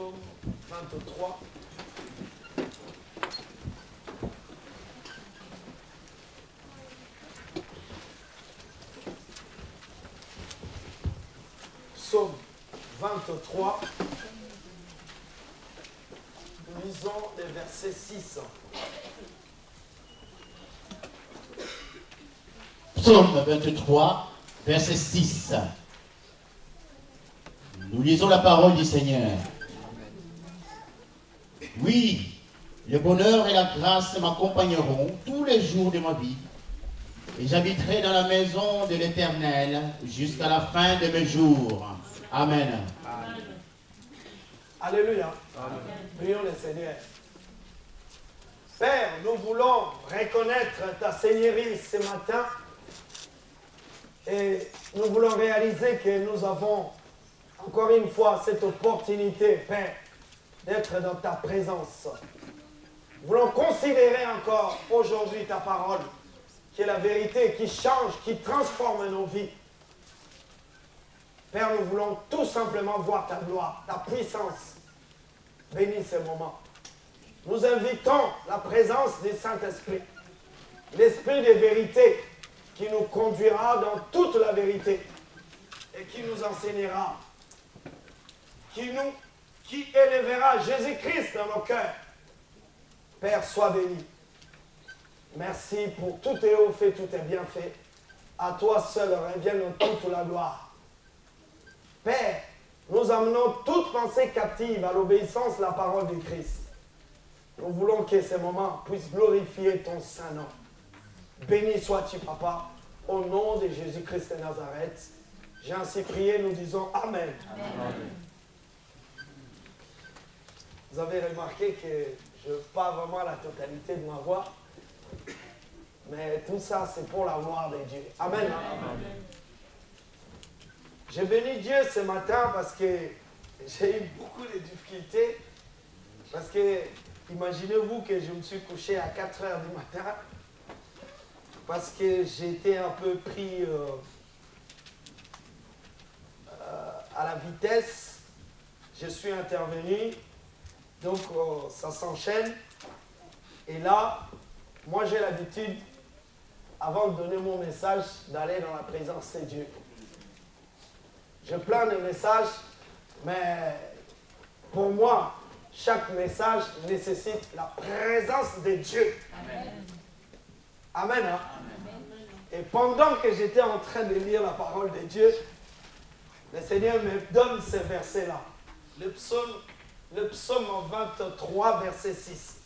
Psaume 23. Psaume 23. Nous lisons les versets 6. Psaume 23, verset 6. Nous lisons la parole du Seigneur. Oui, le bonheur et la grâce m'accompagneront tous les jours de ma vie, et j'habiterai dans la maison de l'Éternel jusqu'à la fin de mes jours. Amen. Amen. Alléluia. Amen. Prions le Seigneur. Père, nous voulons reconnaître ta Seigneurie ce matin et nous voulons réaliser que nous avons encore une fois cette opportunité, Père, d'être dans ta présence. Nous voulons considérer encore aujourd'hui ta parole, qui est la vérité, qui change, qui transforme nos vies. Père, nous voulons tout simplement voir ta gloire, ta puissance. Bénis ce moment. Nous invitons la présence du Saint-Esprit, l'Esprit de vérité qui nous conduira dans toute la vérité et qui nous enseignera, qui élèvera Jésus-Christ dans nos cœurs. Père, sois béni. Merci pour tout est haut fait, tout est bien fait. À toi seul revient toute la gloire. Père, nous amenons toute pensée captive à l'obéissance de la parole du Christ. Nous voulons que ces moments puissent glorifier ton saint nom. Béni sois-tu, Papa, au nom de Jésus-Christ de Nazareth. J'ai ainsi prié, nous disons Amen. Amen. Vous avez remarqué que je n'ai pas vraiment la totalité de ma voix, mais tout ça, c'est pour la gloire de Dieu. Amen. Amen. J'ai béni Dieu ce matin parce que j'ai eu beaucoup de difficultés. Parce que, imaginez-vous que je me suis couché à 4 heures du matin parce que j'étais un peu pris à la vitesse. Je suis intervenu, donc ça s'enchaîne. Et là, moi j'ai l'habitude, avant de donner mon message, d'aller dans la présence de Dieu. Je plains les messages, mais pour moi, chaque message nécessite la présence de Dieu. Amen. Amen. Hein? Amen. Et pendant que j'étais en train de lire la parole de Dieu, le Seigneur me donne ces versets-là. Le psaume 23, verset 6.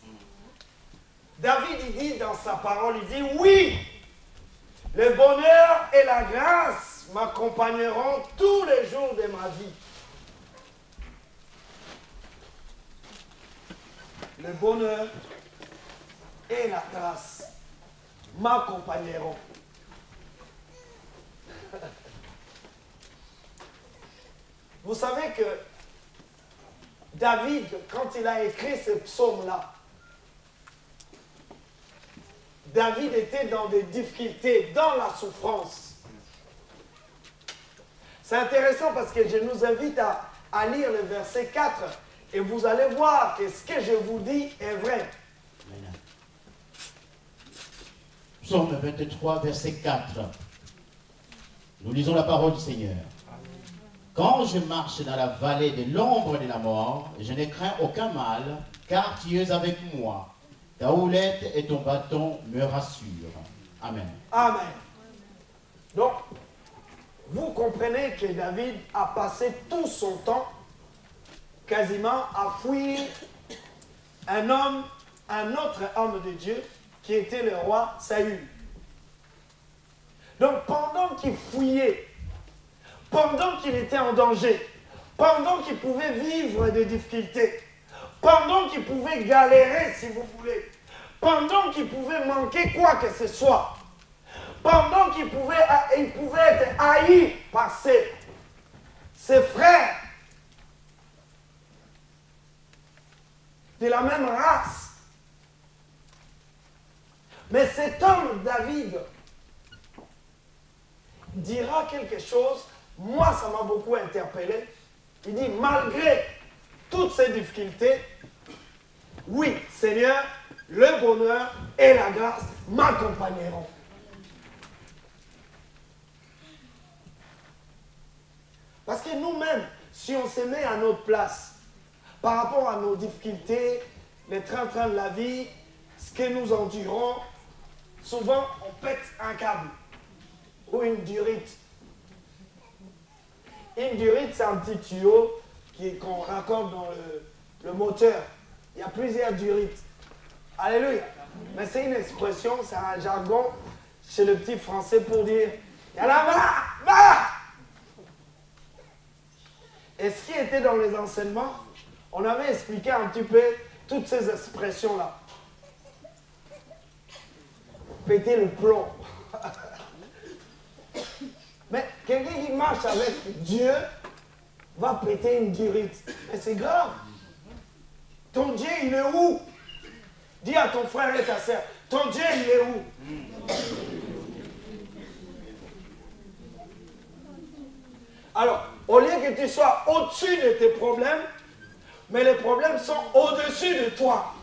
David, il dit dans sa parole, il dit, oui, le bonheur et la grâce m'accompagneront tous les jours de ma vie. Le bonheur et la grâce m'accompagneront. Vous savez que David, quand il a écrit ce psaume-là, David était dans des difficultés, dans la souffrance. C'est intéressant parce que je nous invite à lire le verset 4 et vous allez voir que ce que je vous dis est vrai. Psaume 23, verset 4. Nous lisons la parole du Seigneur. Quand je marche dans la vallée de l'ombre de la mort, je ne crains aucun mal, car tu es avec moi. Ta houlette et ton bâton me rassurent. Amen. Amen. Donc, vous comprenez que David a passé tout son temps quasiment à fuir un autre homme de Dieu qui était le roi Saül. Donc pendant qu'il fouillait, pendant qu'il était en danger, pendant qu'il pouvait vivre des difficultés, pendant qu'il pouvait galérer si vous voulez, pendant qu'il pouvait manquer quoi que ce soit, pendant qu'il pouvait être haï par ses frères de la même race. Mais cet homme, David, dira quelque chose, moi ça m'a beaucoup interpellé. Il dit, malgré toutes ces difficultés, oui, Seigneur, le bonheur et la grâce m'accompagneront. Parce que nous-mêmes, si on se met à notre place, par rapport à nos difficultés, les train-train de la vie, ce que nous endurons, souvent on pète un câble ou une durite. Une durite, c'est un petit tuyau qu'on raccorde dans le moteur. Il y a plusieurs durites. Alléluia. Mais c'est une expression, c'est un jargon chez le petit français pour dire « Il y en a marre !» Et ce qui était dans les enseignements, on avait expliqué un petit peu toutes ces expressions-là. Péter le plomb. Mais quelqu'un qui marche avec Dieu va péter une durite. Mais c'est grave. Ton Dieu, il est où? Dis à ton frère et ta sœur, ton Dieu, il est où? Alors, au lieu que tu sois au-dessus de tes problèmes, mais les problèmes sont au-dessus de toi.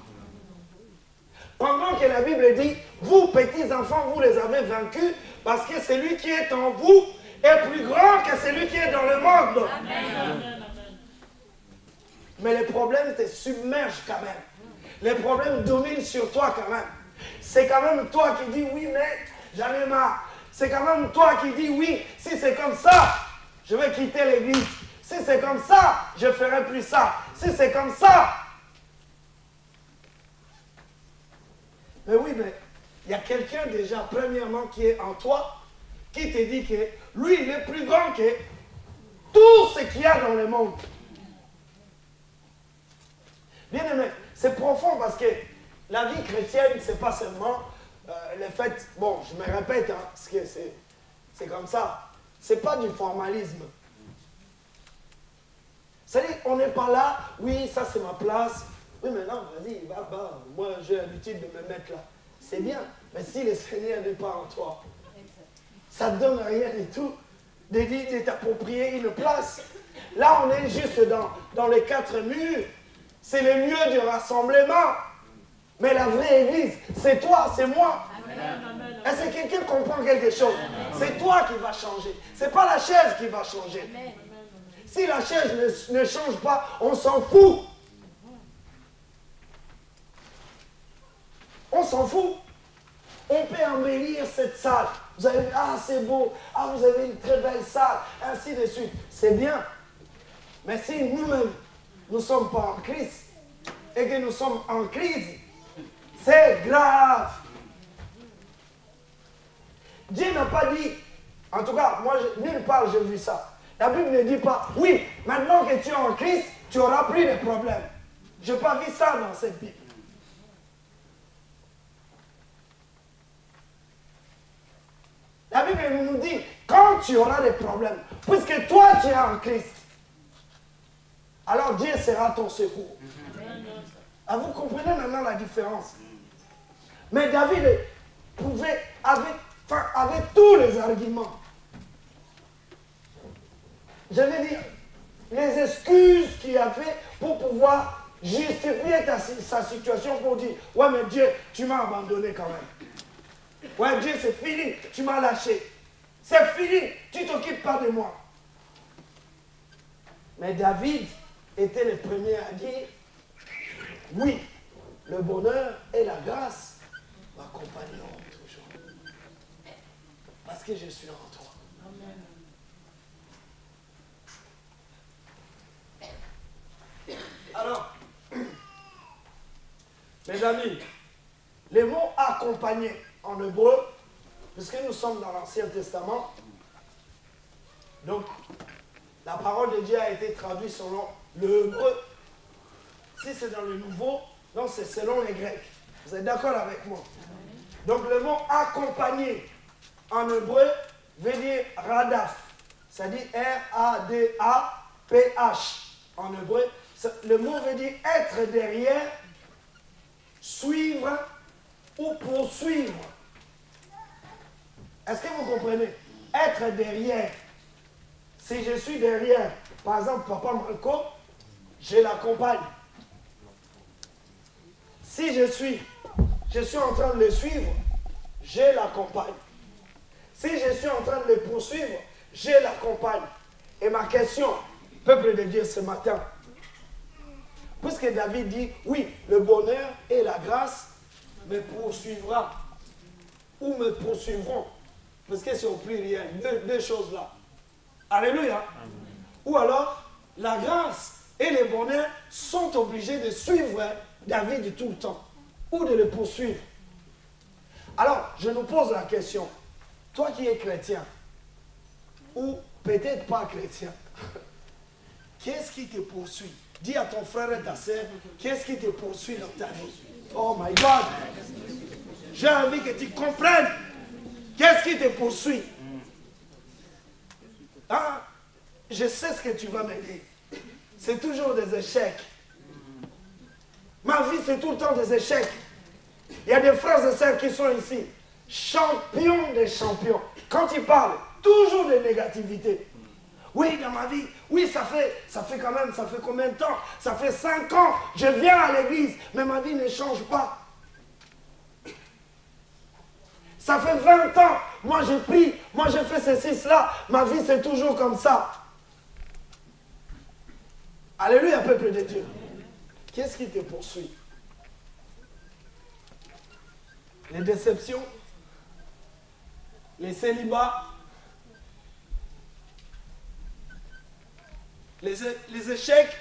Pendant que la Bible dit, vous, petits enfants, vous les avez vaincus, parce que celui qui est en vous est plus grand que celui qui est dans le monde. Amen. Mais les problèmes te submergent quand même. Les problèmes dominent sur toi quand même. C'est quand même toi qui dis, oui, mais j'en ai marre. C'est quand même toi qui dis, oui, si c'est comme ça, je vais quitter l'église. Si c'est comme ça, je ne ferai plus ça. Si c'est comme ça. Mais oui, mais il y a quelqu'un déjà, premièrement, qui est en toi, qui te dit que lui, il est plus grand que tout ce qu'il y a dans le monde. Bien aimé, c'est profond parce que la vie chrétienne, c'est pas seulement le fait, bon, je me répète, hein, parce que c'est comme ça, c'est pas du formalisme. C'est-à-dire, on n'est pas là, oui, ça c'est ma place, oui, maintenant, vas-y, va, moi j'ai l'habitude de me mettre là. C'est bien, mais si le Seigneur n'est pas en toi, ça ne donne rien du tout de t'approprier une place. Là, on est juste dans les quatre murs. C'est le lieu du rassemblement. Mais la vraie église, c'est toi, c'est moi. Est-ce que quelqu'un comprend quelque chose? C'est toi qui vas changer. Ce n'est pas la chaise qui va changer. Si la chaise ne change pas, on s'en fout. On s'en fout. On peut embellir cette salle. Vous avez dit, ah c'est beau, ah vous avez une très belle salle, ainsi de suite. C'est bien. Mais si nous-mêmes, nous ne sommes pas en Christ, et que nous sommes en crise, c'est grave. Dieu n'a pas dit, en tout cas, moi, nulle part j'ai vu ça. La Bible ne dit pas, oui, maintenant que tu es en Christ, tu n'auras plus de problèmes. Je n'ai pas vu ça dans cette Bible. La Bible nous dit, quand tu auras des problèmes, puisque toi tu es en Christ, alors Dieu sera ton secours. Ah, vous comprenez maintenant la différence. Mais David pouvait, avec tous les arguments, je veux dire, les excuses qu'il a fait pour pouvoir justifier sa situation pour dire, ouais mais Dieu, tu m'as abandonné quand même. Ouais Dieu, c'est fini, tu m'as lâché. C'est fini, tu ne t'occupes pas de moi. Mais David était le premier à dire, oui, le bonheur et la grâce m'accompagneront toujours. Parce que je suis en toi. Alors, mes amis, les mots accompagner en hébreu, puisque nous sommes dans l'Ancien Testament, donc la parole de Dieu a été traduite selon le hébreu. Si c'est dans le Nouveau, donc c'est selon les Grecs. Vous êtes d'accord avec moi? Donc le mot accompagner en hébreu veut dire radaf. Ça dit R-A-D-A-P-H en hébreu. Le mot veut dire être derrière, suivre ou poursuivre. Est-ce que vous comprenez? Être derrière. Si je suis derrière, par exemple, Papa Marco, je l'accompagne. Si je suis en train de le suivre, je l'accompagne. Si je suis en train de le poursuivre, je l'accompagne. Et ma question, peuple de Dieu, ce matin, puisque David dit, oui, le bonheur et la grâce me poursuivra, ou me poursuivront, parce que c'est au pluriel, deux choses là. Alléluia. Amen. Ou alors, la grâce et le bonheur sont obligés de suivre David tout le temps, ou de le poursuivre. Alors, je nous pose la question, toi qui es chrétien, ou peut-être pas chrétien, qu'est-ce qui te poursuit? Dis à ton frère et ta sœur, qu'est-ce qui te poursuit dans ta vie? Oh my God! J'ai envie que tu comprennes. Qu'est-ce qui te poursuit? Hein? Je sais ce que tu vas me dire. C'est toujours des échecs. Ma vie, c'est tout le temps des échecs. Il y a des frères et sœurs qui sont ici, champions des champions. Quand ils parlent, toujours de négativité. Oui, dans ma vie, oui, ça fait quand même, ça fait combien de temps? Ça fait 5 ans, je viens à l'église, mais ma vie ne change pas. Ça fait 20 ans, moi j'ai pris, moi j'ai fait ceci, cela, ma vie c'est toujours comme ça. Alléluia, peuple de Dieu. Qu'est-ce qui te poursuit? Les déceptions, les célibats, les échecs,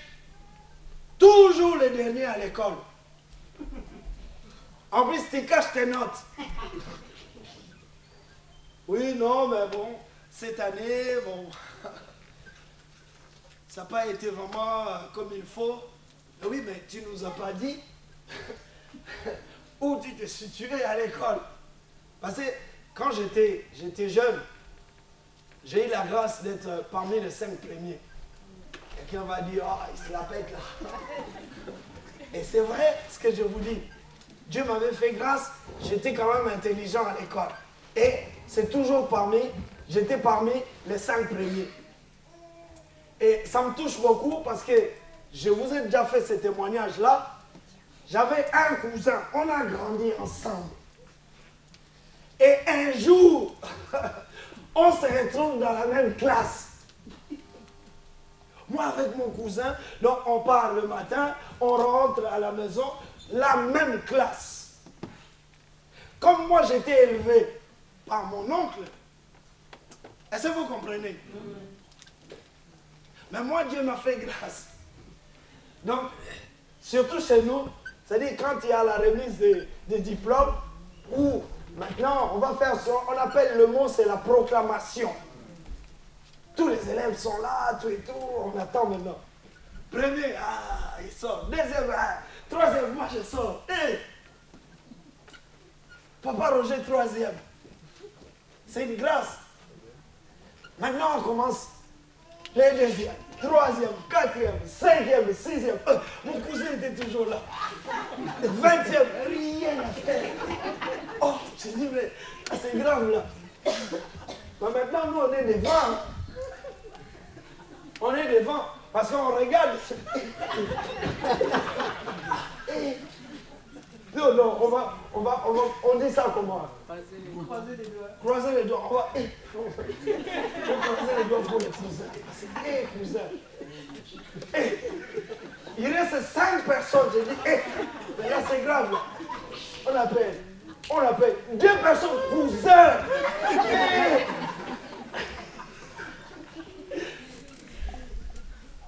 toujours les derniers à l'école. En plus, tu caches tes notes. Oui, non, mais bon, cette année, bon, ça n'a pas été vraiment comme il faut. Oui, mais tu ne nous as pas dit où tu te situais à l'école. Parce que quand j'étais jeune, j'ai eu la grâce d'être parmi les 5 premiers. Quelqu'un va dire, ah, il se la pète là. Et c'est vrai ce que je vous dis. Dieu m'avait fait grâce, j'étais quand même intelligent à l'école. Et c'est toujours j'étais parmi les 5 premiers. Et ça me touche beaucoup parce que je vous ai déjà fait ce témoignage-là. J'avais un cousin, on a grandi ensemble. Et un jour, on se retrouve dans la même classe. Moi avec mon cousin, donc on part le matin, on rentre à la maison, la même classe. Comme moi j'étais élevé par mon oncle, est-ce que vous comprenez? Mais moi Dieu m'a fait grâce. Donc, surtout chez nous, c'est-à-dire quand il y a la remise des diplômes, où maintenant on va faire ça, on appelle le mot, c'est la proclamation. Tous les élèves sont là, tout et tout, on attend maintenant. Premier, ah, il sort. Deuxième, ah, troisième, moi je sors. Hey! Papa Roger, troisième. C'est une grâce. Maintenant on commence. Les deuxièmes, troisième, quatrième, cinquième, sixième. Mon cousin était toujours là. 20e, rien à faire. Oh, je dis, mais c'est grave là. Mais maintenant, nous, on est devant. Hein. On est devant. Parce qu'on regarde. Non, non, on dit ça comment? Croiser les doigts. Croiser les doigts. On va croiser les doigts pour les cousins. C'est cousin. Il reste 5 personnes. J'ai dit, mais là c'est grave. Là. On appelle 2 personnes cousins.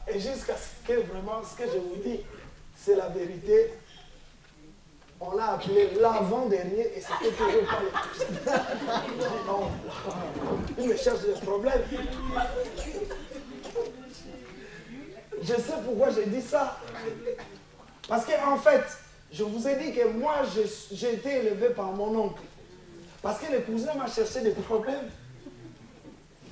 Et jusqu'à ce que vraiment, ce que je vous dis, c'est la vérité. On l'a appelé l'avant-dernier et c'était toujours pas le non, il me cherche des problèmes. Je sais pourquoi j'ai dit ça. Parce qu'en fait, je vous ai dit que moi, j'ai été élevé par mon oncle. Parce que le cousin m'a cherché des problèmes.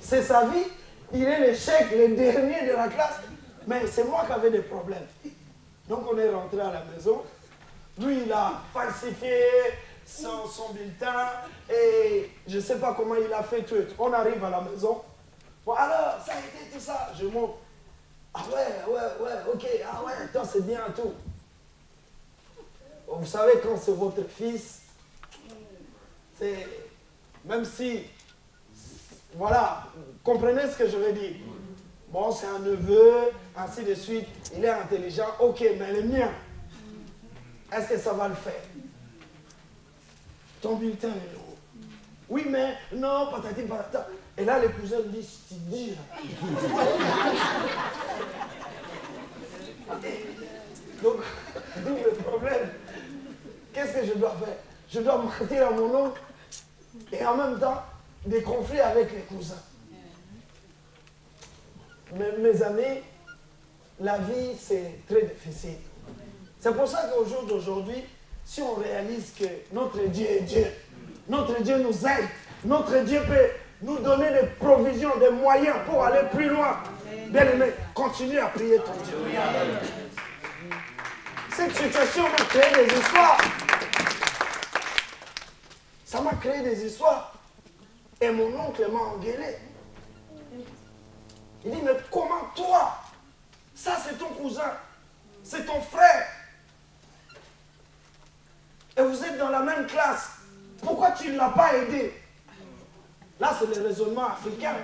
C'est sa vie. Il est l'échec, le dernier de la classe. Mais c'est moi qui avais des problèmes. Donc on est rentré à la maison. Lui, il a falsifié son bulletin et je ne sais pas comment il a fait tout. On arrive à la maison. Bon, alors, ça a été tout ça. Je monte. Ah ouais, ok, ah ouais, toi c'est bien tout. Vous savez, quand c'est votre fils, c'est... Même si... Voilà, comprenez ce que je veux dire. Bon, c'est un neveu, ainsi de suite, il est intelligent, ok, mais le mien, est-ce que ça va le faire? Ton bulletin est lourd. Oui, mais non, patati patata. Et là, les cousins me disent, tu dis. Donc, le problème, qu'est-ce que je dois faire? Je dois mentir à mon oncle et en même temps, des conflits avec les cousins. Mais mes amis, la vie, c'est très difficile. C'est pour ça qu'au jour d'aujourd'hui, si on réalise que notre Dieu est Dieu, notre Dieu nous aide, notre Dieu peut nous donner des provisions, des moyens pour aller plus loin. Bien aimé, continue à prier ton Dieu. Cette situation m'a créé des histoires. Ça m'a créé des histoires. Et mon oncle m'a engueulé. Il dit, mais comment toi? Ça, c'est ton cousin. C'est ton frère. Et vous êtes dans la même classe. Pourquoi tu ne l'as pas aidé? Là, c'est le raisonnement africain.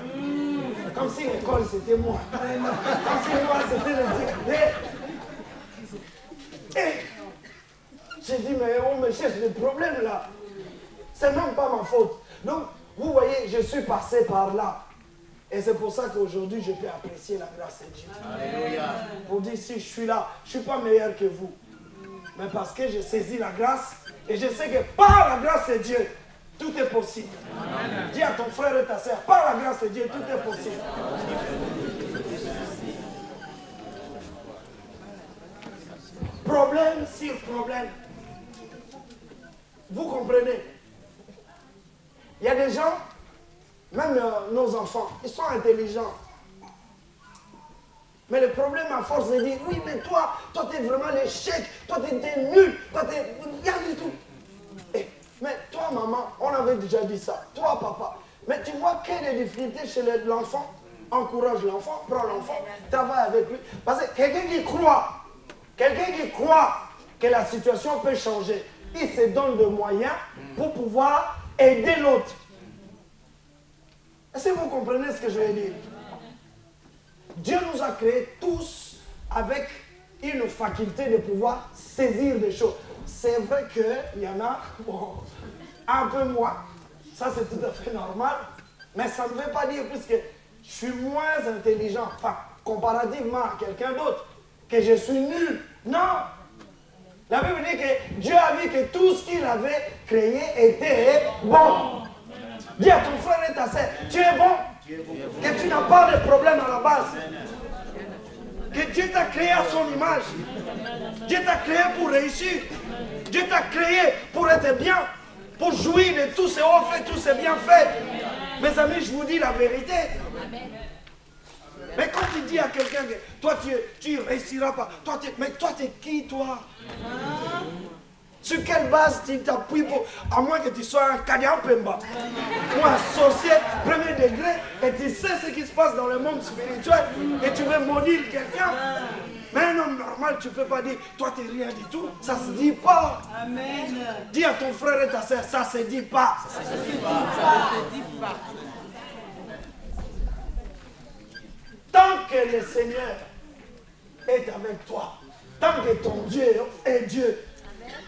Comme si l'école, c'était moi. Comme si moi, c'était le directeur. Et j'ai dit, mais on me cherche des problèmes là. C'est même pas ma faute. Donc, vous voyez, je suis passé par là. Et c'est pour ça qu'aujourd'hui, je peux apprécier la grâce de Dieu. Alléluia. Pour dire, si je suis là, je ne suis pas meilleur que vous. Mais parce que j'ai saisi la grâce, et je sais que par la grâce de Dieu, tout est possible. Amen. Dis à ton frère et ta soeur, par la grâce de Dieu, tout est possible. Problème sur problème. Vous comprenez? Il y a des gens, même nos enfants, ils sont intelligents. Mais le problème, à force de dire, oui, mais toi t'es vraiment l'échec, toi t'es nul, toi t'es... Rien du tout. Mais toi, maman, on avait déjà dit ça. Toi, papa. Mais tu vois quelle est la difficulté chez l'enfant? Encourage l'enfant, prends l'enfant, travaille avec lui. Parce que quelqu'un qui croit que la situation peut changer, il se donne des moyens pour pouvoir aider l'autre. Est-ce que vous comprenez ce que je veux dire? Dieu nous a créés tous avec une faculté de pouvoir saisir des choses. C'est vrai qu'il y en a, bon, un peu moins, ça c'est tout à fait normal, mais ça ne veut pas dire, puisque je suis moins intelligent, enfin, comparativement à quelqu'un d'autre, que je suis nul. Non! La Bible dit que Dieu a vu que tout ce qu'il avait créé était bon. Dis à ton frère et ta soeur, tu es bon, que tu n'as pas de problème à la base. Que Dieu t'a créé à son image. Dieu t'a créé pour réussir. Dieu t'a créé pour être bien, pour jouir de tous ces hauts faits, tous ces bienfaits. Mes amis, je vous dis la vérité. Mais quand tu dis à quelqu'un que toi, tu ne réussiras pas, mais toi, tu es qui, toi? Sur quelle base tu t'appuies pour... À moins que tu sois un Kadiampemba ou un sorcier premier degré et tu sais ce qui se passe dans le monde spirituel et tu veux maudire quelqu'un. Mais un homme normal, tu ne peux pas dire, toi tu n'es rien du tout. Ça ne se dit pas. Amen. Dis à ton frère et ta soeur, ça ne se dit pas. Ça se dit pas. Ça se dit pas. Tant que le Seigneur est avec toi, tant que ton Dieu est Dieu,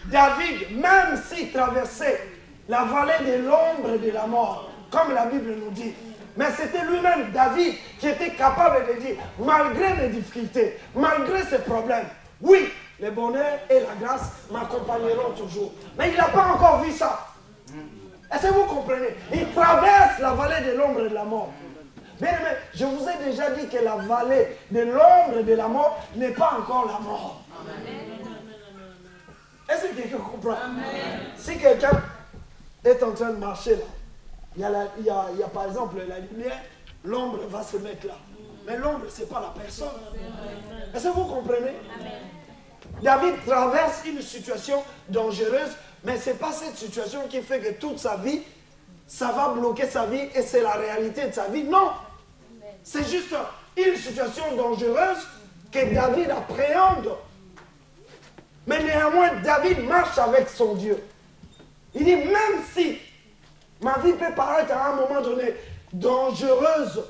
David, même s'il traversait la vallée de l'ombre de la mort, comme la Bible nous dit, mais c'était lui-même, David, qui était capable de dire, malgré les difficultés, malgré ces problèmes, oui, le bonheur et la grâce m'accompagneront toujours. Mais il n'a pas encore vu ça. Est-ce que vous comprenez? Il traverse la vallée de l'ombre de la mort. Bien aimé, je vous ai déjà dit que la vallée de l'ombre de la mort n'est pas encore la mort. Est-ce que quelqu'un comprend? Amen. Si quelqu'un est en train de marcher là, il y a par exemple la lumière, l'ombre va se mettre là. Mais l'ombre, ce n'est pas la personne. Est-ce que vous comprenez? Amen. David traverse une situation dangereuse, mais ce n'est pas cette situation qui fait que toute sa vie, ça va bloquer sa vie et c'est la réalité de sa vie. Non! C'est juste une situation dangereuse que David appréhende. Mais néanmoins, David marche avec son Dieu. Il dit, même si ma vie peut paraître à un moment donné dangereuse,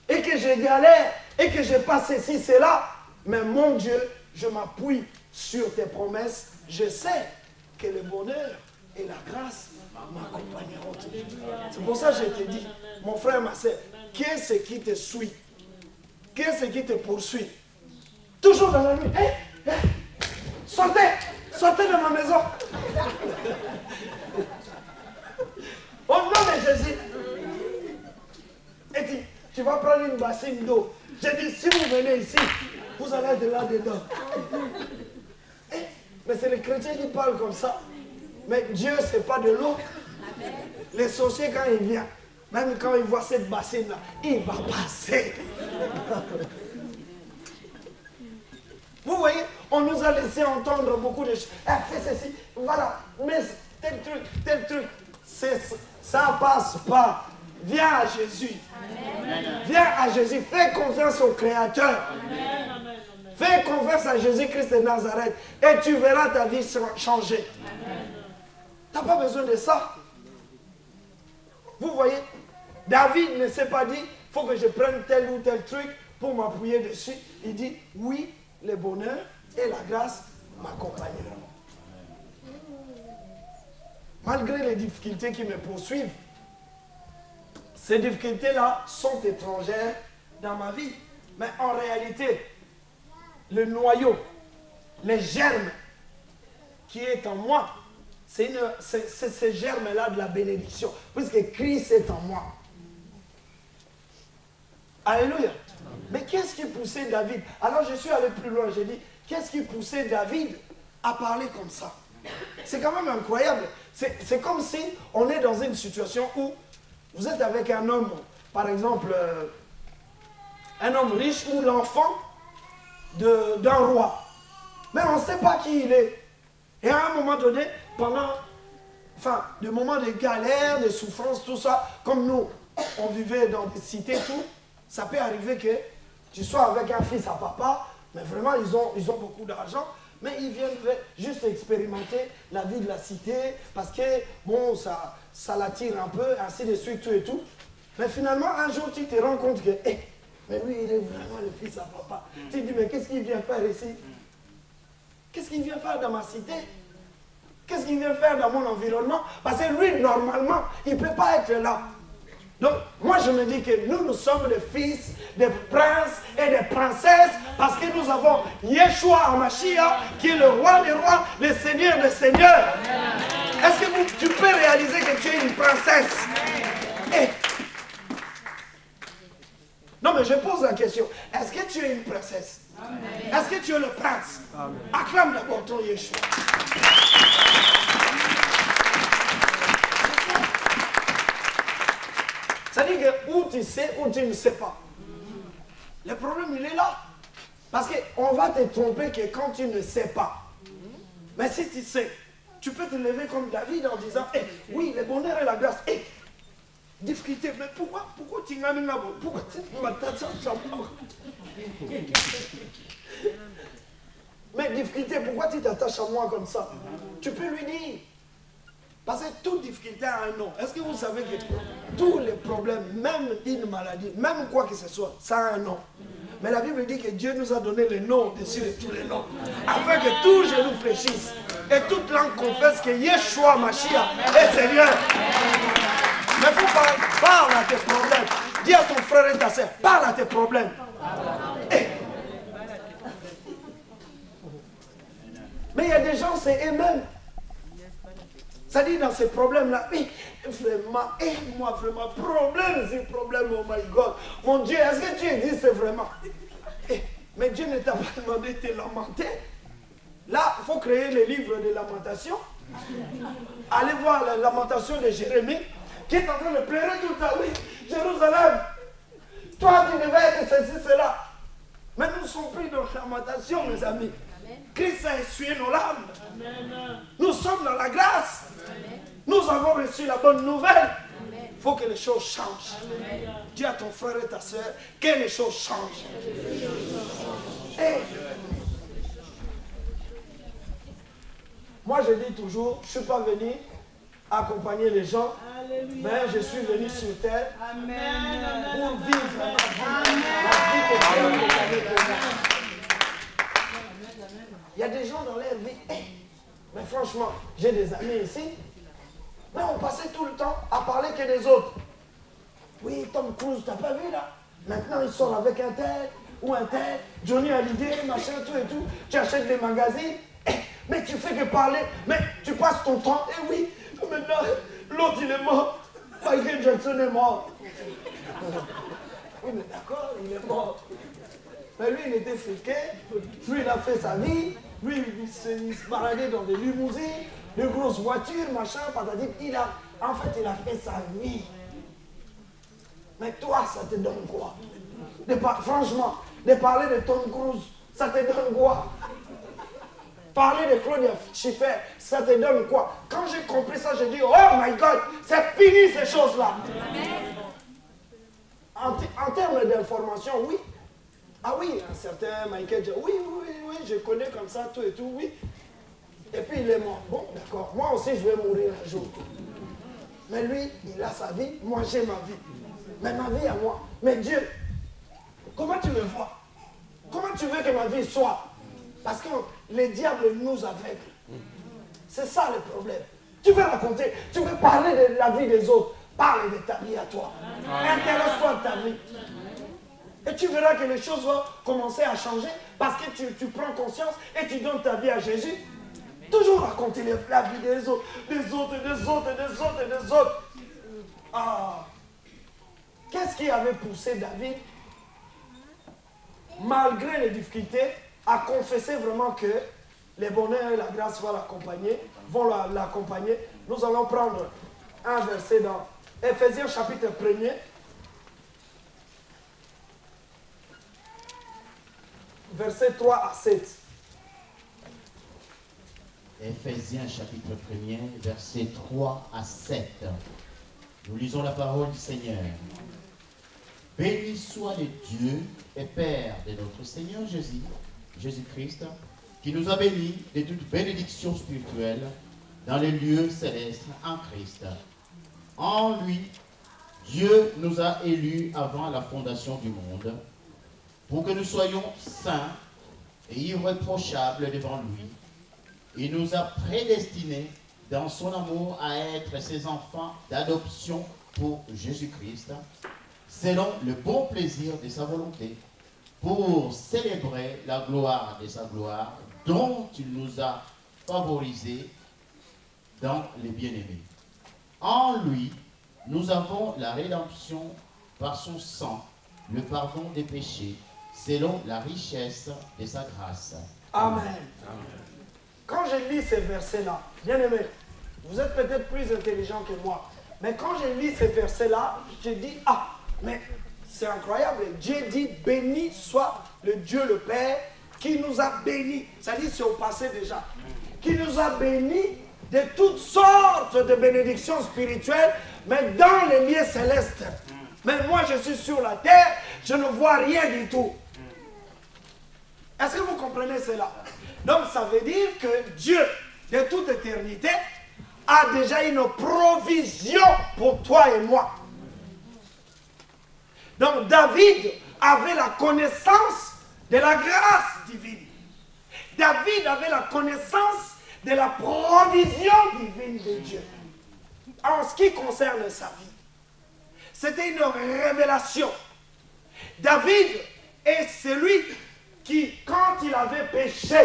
et que je galère, et que je passe ceci, cela, mais mon Dieu, je m'appuie sur tes promesses. Je sais que le bonheur et la grâce m'accompagneront toujours. C'est pour ça que je te dis, mon frère, ma soeur, qu'est-ce qui te suit? Qu'est-ce qui te poursuit? Toujours dans la nuit. Hey, hey, sortez, sortez de ma maison. Au nom de Jésus. Et dit, tu vas prendre une bassine d'eau. J'ai dit, si vous venez ici, vous allez être là-dedans. Mais c'est les chrétiens qui parlent comme ça. Mais Dieu, ce n'est pas de l'eau. Les sorciers, quand ils viennent, même quand ils voient cette bassine-là, il va passer. Vous voyez, on nous a laissé entendre beaucoup de choses. Ah, fais ceci, voilà, mais tel truc. Ça passe pas. Viens à Jésus. Amen. Viens à Jésus. Fais confiance au Créateur. Amen. Fais confiance à Jésus-Christ de Nazareth. Et tu verras ta vie changer. Tu n'as pas besoin de ça. Vous voyez, David ne s'est pas dit, il faut que je prenne tel ou tel truc pour m'appuyer dessus. Il dit, oui, le bonheur et la grâce m'accompagneront. Malgré les difficultés qui me poursuivent, ces difficultés-là sont étrangères dans ma vie. Mais en réalité, le noyau, les germes qui est en moi, c'est ces germes-là de la bénédiction. Puisque Christ est en moi. Alléluia. Mais qu'est-ce qui poussait David? Alors je suis allé plus loin, j'ai dit, qu'est-ce qui poussait David à parler comme ça? C'est quand même incroyable. C'est comme si on est dans une situation où vous êtes avec un homme, par exemple, un homme riche ou l'enfant d'un roi. Mais on ne sait pas qui il est. Et à un moment donné, pendant des moments de galère, de souffrance, tout ça, comme nous, on vivait dans des cités, tout, ça peut arriver que tu sois avec un fils à papa, mais vraiment, ils ont beaucoup d'argent, mais ils viennent juste expérimenter la vie de la cité, parce que, bon, ça l'attire un peu, ainsi de suite, tout et tout. Mais finalement, un jour, tu te rends compte que, mais lui, il est vraiment le fils à papa. Tu te dis, mais qu'est-ce qu'il vient faire ici? Qu'est-ce qu'il vient faire dans ma cité? Qu'est-ce qu'il vient faire dans mon environnement? Parce que lui, normalement, il ne peut pas être là. Donc, moi, je me dis que nous sommes des fils, des princes et des princesses, parce que nous avons Yeshua HaMashiach, qui est le roi des rois, le seigneur des seigneurs. Est-ce que tu peux réaliser que tu es une princesse? Non, mais je pose la question. Est-ce que tu es une princesse? Est-ce que tu es le prince? Amen. Acclame d'abord ton Yeshua. Ça dit que ou tu sais ou tu ne sais pas. Le problème, il est là. Parce qu'on va te tromper que quand tu ne sais pas. Mais si tu sais, tu peux te lever comme David en disant, oui, le bonheur et la grâce. Difficulté, mais pourquoi tu n'as pas? Pourquoi tu m'attaches à moi? Mais difficulté, pourquoi tu t'attaches à moi comme ça? Tu peux lui dire. Parce que toute difficulté a un nom. Est-ce que vous savez que tous les problèmes, même une maladie, même quoi que ce soit, ça a un nom. Mais la Bible dit que Dieu nous a donné le nom dessus de tous les noms. Afin que tous genou fléchissent et toute langue confesse que Yeshua HaMashiach est Seigneur. Mais il faut parler à tes problèmes. Dis à ton frère et ta soeur, parle à tes problèmes. Mais il y a des gens, c'est eux-mêmes. Ça dit dans ces problèmes-là, oui, vraiment, aide-moi vraiment, problème, c'est problème, oh my God. Mon Dieu, est-ce que tu existes vraiment? Mais Dieu ne t'a pas demandé de te lamenter. Là, il faut créer le livre de lamentation. Allez voir la lamentation de Jérémie, qui est en train de pleurer tout le temps. Oui, Jérusalem, toi tu devais être ceci, cela. Mais nous ne sommes plus dans la lamentation, mes amis. Christ a essuyé nos larmes. Nous sommes dans la grâce. Nous avons reçu la bonne nouvelle. Il faut que les choses changent. Dis à ton frère et ta soeur que les choses changent. Et moi, je dis toujours, je ne suis pas venu accompagner les gens, mais je suis venu sur terre pour vivre la vie que Dieu me donné pour moi. Il y a des gens dans leur vie, mais franchement, j'ai des amis ici, mais on passait tout le temps à parler que des autres. Oui, Tom Cruise, t'as pas vu là? Maintenant, il sort avec un tel ou un tel, Johnny Hallyday, machin, tout et tout. Tu achètes des magazines, mais tu fais que parler, mais tu passes ton temps, et oui, maintenant, l'autre il est mort, Michael Jackson est mort. Oui, mais d'accord, il est mort. Mais lui, il était friqué, lui, il a fait sa vie, lui, il se baladait dans des limousines, de grosses voitures, machin, patati, en fait, il a fait sa vie. Mais toi, ça te donne quoi? Franchement, de parler de Tom Cruise, ça te donne quoi? Parler de Claudia Schiffer, ça te donne quoi? Quand j'ai compris ça, j'ai dit, oh my God, c'est fini ces choses-là. En termes d'information, oui. Ah oui, un certain Michael Jackson, oui, je connais comme ça, tout et tout, oui. Et puis il est mort. Bon, d'accord, moi aussi je vais mourir un jour. Mais lui, il a sa vie, moi j'ai ma vie. Mais ma vie à moi. Mais Dieu, comment tu me vois? Comment tu veux que ma vie soit? Parce que les diables nous aveuglent. C'est ça le problème. Tu veux raconter, tu veux parler de la vie des autres. Parle de ta vie à toi. Intéresse-toi de ta vie. Et tu verras que les choses vont commencer à changer parce que tu prends conscience et tu donnes ta vie à Jésus. Toujours raconter la vie des autres, des autres, des autres, des autres, des autres. Ah. Qu'est-ce qui avait poussé David, malgré les difficultés, à confesser vraiment que les bonheurs et la grâce vont l'accompagner? Nous allons prendre un verset dans Éphésiens chapitre 1er. Versets 3 à 7. Éphésiens chapitre 1er, versets 3 à 7. Nous lisons la parole du Seigneur. Béni soit le Dieu et Père de notre Seigneur Jésus-Christ, qui nous a bénis de toute bénédiction spirituelle dans les lieux célestes en Christ. En lui, Dieu nous a élus avant la fondation du monde, pour que nous soyons saints et irréprochables devant lui. Il nous a prédestinés dans son amour à être ses enfants d'adoption pour Jésus-Christ, selon le bon plaisir de sa volonté, pour célébrer la gloire de sa gloire, dont il nous a favorisés dans les bien-aimés. En lui, nous avons la rédemption par son sang, le pardon des péchés, selon la richesse de sa grâce. Amen. Quand je lis ces versets-là, bien aimé, vous êtes peut-être plus intelligent que moi, mais quand je lis ces versets-là, je dis, ah, mais c'est incroyable. Dieu dit, béni soit le Dieu le Père qui nous a bénis. Ça dit, c'est au passé déjà. Qui nous a bénis de toutes sortes de bénédictions spirituelles, mais dans les lieux célestes. Mais moi, je suis sur la terre, je ne vois rien du tout. Est-ce que vous comprenez cela? Donc, ça veut dire que Dieu, de toute éternité, a déjà une provision pour toi et moi. Donc, David avait la connaissance de la grâce divine. David avait la connaissance de la provision divine de Dieu. En ce qui concerne sa vie, c'était une révélation. David est celui qui, quand il avait péché,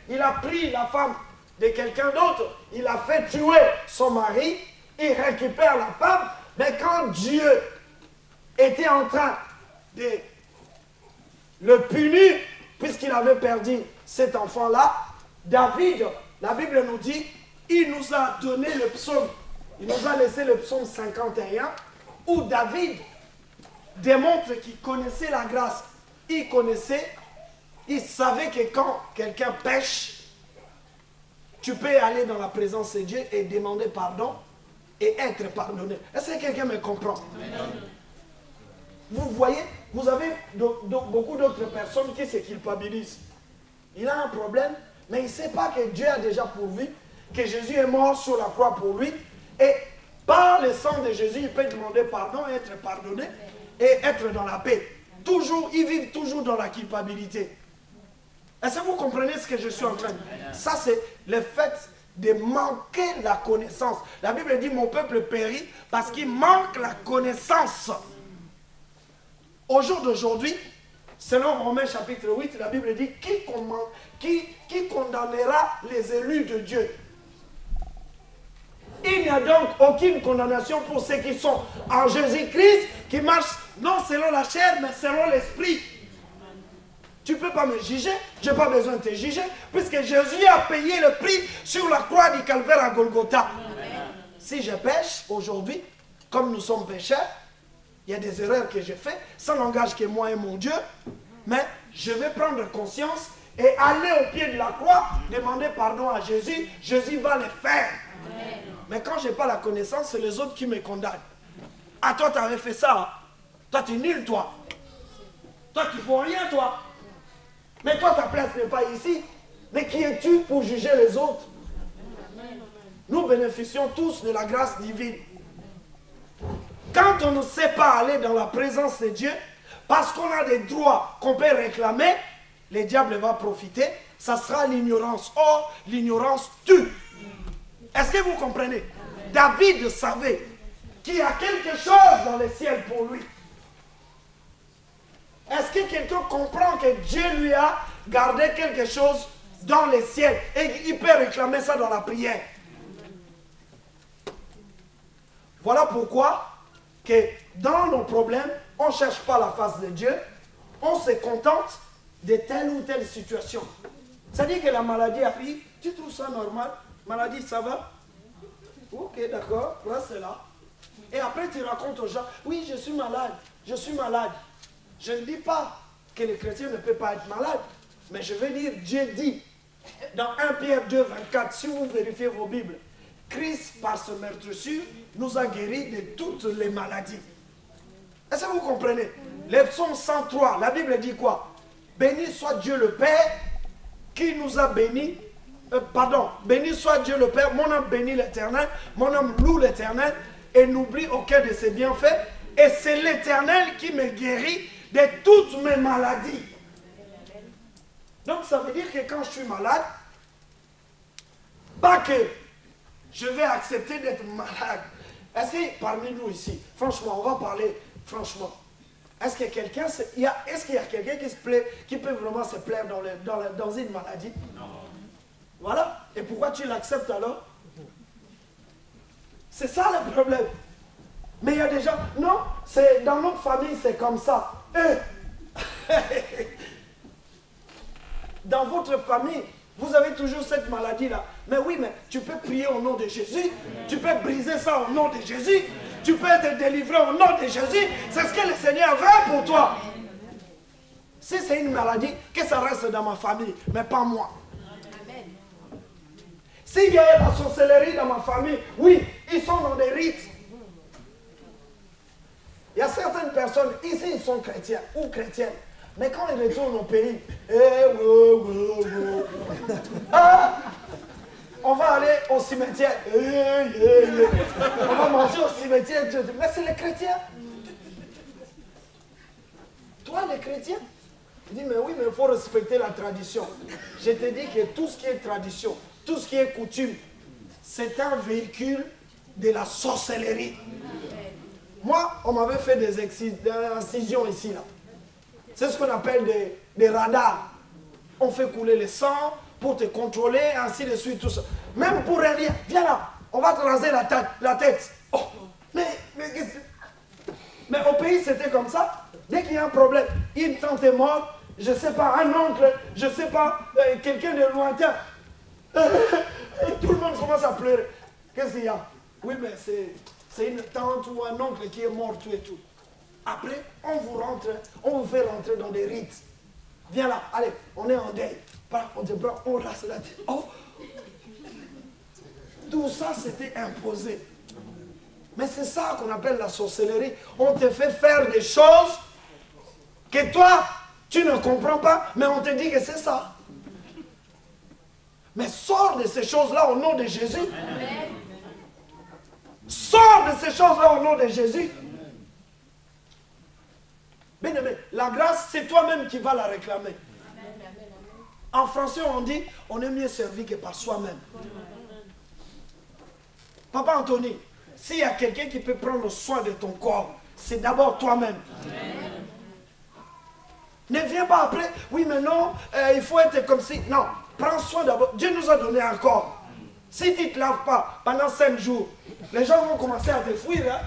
il a pris la femme de quelqu'un d'autre, il a fait tuer son mari, il récupère la femme, mais quand Dieu était en train de le punir, puisqu'il avait perdu cet enfant-là, David, la Bible nous dit, il nous a donné le psaume, il nous a laissé le psaume 51, où David démontre qu'il connaissait la grâce. Il savait que quand quelqu'un pêche, tu peux aller dans la présence de Dieu et demander pardon et être pardonné. Est-ce que quelqu'un me comprend? Vous voyez, vous avez beaucoup d'autres personnes qui se culpabilisent. Il a un problème, mais il ne sait pas que Dieu a déjà pourvu, que Jésus est mort sur la croix pour lui. Et par le sang de Jésus, il peut demander pardon, être pardonné et être dans la paix. Toujours, ils vivent toujours dans la culpabilité. Est-ce que vous comprenez ce que je suis en train de dire? Ça, c'est le fait de manquer la connaissance. La Bible dit, mon peuple périt parce qu'il manque la connaissance. Au jour d'aujourd'hui, selon Romains chapitre 8, la Bible dit, qui condamnera les élus de Dieu? Il n'y a donc aucune condamnation pour ceux qui sont en Jésus-Christ, qui marchent non selon la chair, mais selon l'esprit. Tu ne peux pas me juger, je n'ai pas besoin de te juger, puisque Jésus a payé le prix sur la croix du calvaire à Golgotha. Si je pêche aujourd'hui, comme nous sommes pécheurs, il y a des erreurs que j'ai faites, ça n'engage que moi et mon Dieu, mais je vais prendre conscience et aller au pied de la croix, demander pardon à Jésus, Jésus va le faire. Mais quand je n'ai pas la connaissance, c'est les autres qui me condamnent. Ah, toi, tu avais fait ça. Toi, tu es nul, toi. Toi, tu ne vaux rien, toi. Mais toi, ta place n'est pas ici. Mais qui es-tu pour juger les autres? Nous bénéficions tous de la grâce divine. Quand on ne sait pas aller dans la présence de Dieu, parce qu'on a des droits qu'on peut réclamer, le diable va profiter, ça sera l'ignorance. Or, l'ignorance tue. Est-ce que vous comprenez? David savait qu'il y a quelque chose dans le ciel pour lui. Est-ce que quelqu'un comprend que Dieu lui a gardé quelque chose dans le ciel et il peut réclamer ça dans la prière? Voilà pourquoi que dans nos problèmes, on ne cherche pas la face de Dieu, on se contente de telle ou telle situation. C'est-à-dire que la maladie arrive, tu trouves ça normal? Maladie, ça va? Ok, d'accord, là c'est là. Et après tu racontes aux gens, oui, je suis malade, je suis malade. Je ne dis pas que le chrétien ne peut pas être malade, mais je veux dire, Dieu dit, dans 1 Pierre 2, 24, si vous vérifiez vos Bibles, Christ, par ce meurtrissure, nous a guéris de toutes les maladies. Est-ce que vous comprenez? Le psaume 103, la Bible dit quoi? Béni soit Dieu le Père, qui nous a bénis. Béni soit Dieu le Père, mon âme bénit l'Éternel, mon âme loue l'Éternel, et n'oublie aucun de ses bienfaits. Et c'est l'Éternel qui me guérit de toutes mes maladies. Donc ça veut dire que quand je suis malade, pas que je vais accepter d'être malade. Est-ce que parmi nous ici, franchement, on va parler franchement, est-ce qu'il y a quelqu'un qui se plaît, qui peut vraiment se plaire dans une maladie? Non. Voilà. Et pourquoi tu l'acceptes alors? C'est ça le problème. Mais il y a des gens, non, dans notre famille c'est comme ça. Dans votre famille, vous avez toujours cette maladie-là. Mais oui, mais tu peux prier au nom de Jésus. Tu peux briser ça au nom de Jésus. Tu peux être délivré au nom de Jésus. C'est ce que le Seigneur veut pour toi. Si c'est une maladie, que ça reste dans ma famille, mais pas moi. S'il y a la sorcellerie dans ma famille, oui, ils sont dans des rites. Il y a certaines personnes, ici ils sont chrétiens ou chrétiennes, mais quand ils retournent au pays, on va aller au cimetière, on va manger au cimetière, mais c'est les chrétiens. Toi les chrétiens, tu dis mais oui, mais il faut respecter la tradition. Je te dis que tout ce qui est tradition, tout ce qui est coutume, c'est un véhicule de la sorcellerie. Moi, on m'avait fait des incisions ici, là. C'est ce qu'on appelle des radars. On fait couler le sang pour te contrôler, ainsi de suite, tout ça. Même pour rien dire, viens là, on va te raser la tête. Oh, mais au pays, c'était comme ça. Dès qu'il y a un problème, une tante est morte, je ne sais pas, un oncle, je ne sais pas, quelqu'un de lointain. Et tout le monde commence à pleurer. Qu'est-ce qu'il y a? Oui, mais c'est une tante ou un oncle qui est mort, tout et tout. Après, on vous fait rentrer dans des rites. Viens là, allez, on est en deuil. On te prend, on rase la tête. Oh. Tout ça, c'était imposé. Mais c'est ça qu'on appelle la sorcellerie. On te fait faire des choses que toi, tu ne comprends pas, mais on te dit que c'est ça. Mais sors de ces choses-là au nom de Jésus. Sors de ces choses-là au nom de Jésus. Bien-aimé, la grâce, c'est toi-même qui vas la réclamer. En français, on dit, on est mieux servi que par soi-même. Papa Anthony, s'il y a quelqu'un qui peut prendre soin de ton corps, c'est d'abord toi-même. Ne viens pas après, oui mais non, il faut être comme si. Non, prends soin d'abord. Dieu nous a donné un corps. Si tu ne te laves pas pendant 5 jours, les gens vont commencer à te fuir. Hein?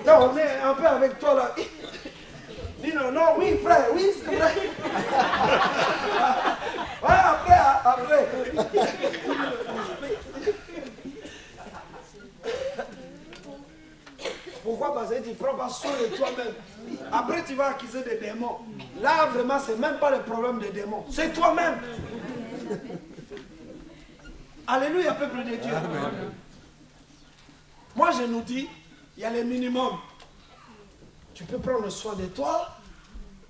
Là, on est un peu avec toi là. Dis non, non, oui frère, oui c'est vrai. Ouais, après. Pourquoi? Parce que tu ne prends pas soin de toi-même. Après, tu vas accuser des démons. Là, vraiment, ce n'est même pas le problème des démons. C'est toi-même. Alléluia, peuple de Dieu. Moi, je nous dis, il y a le minimum. Tu peux prendre soin de toi.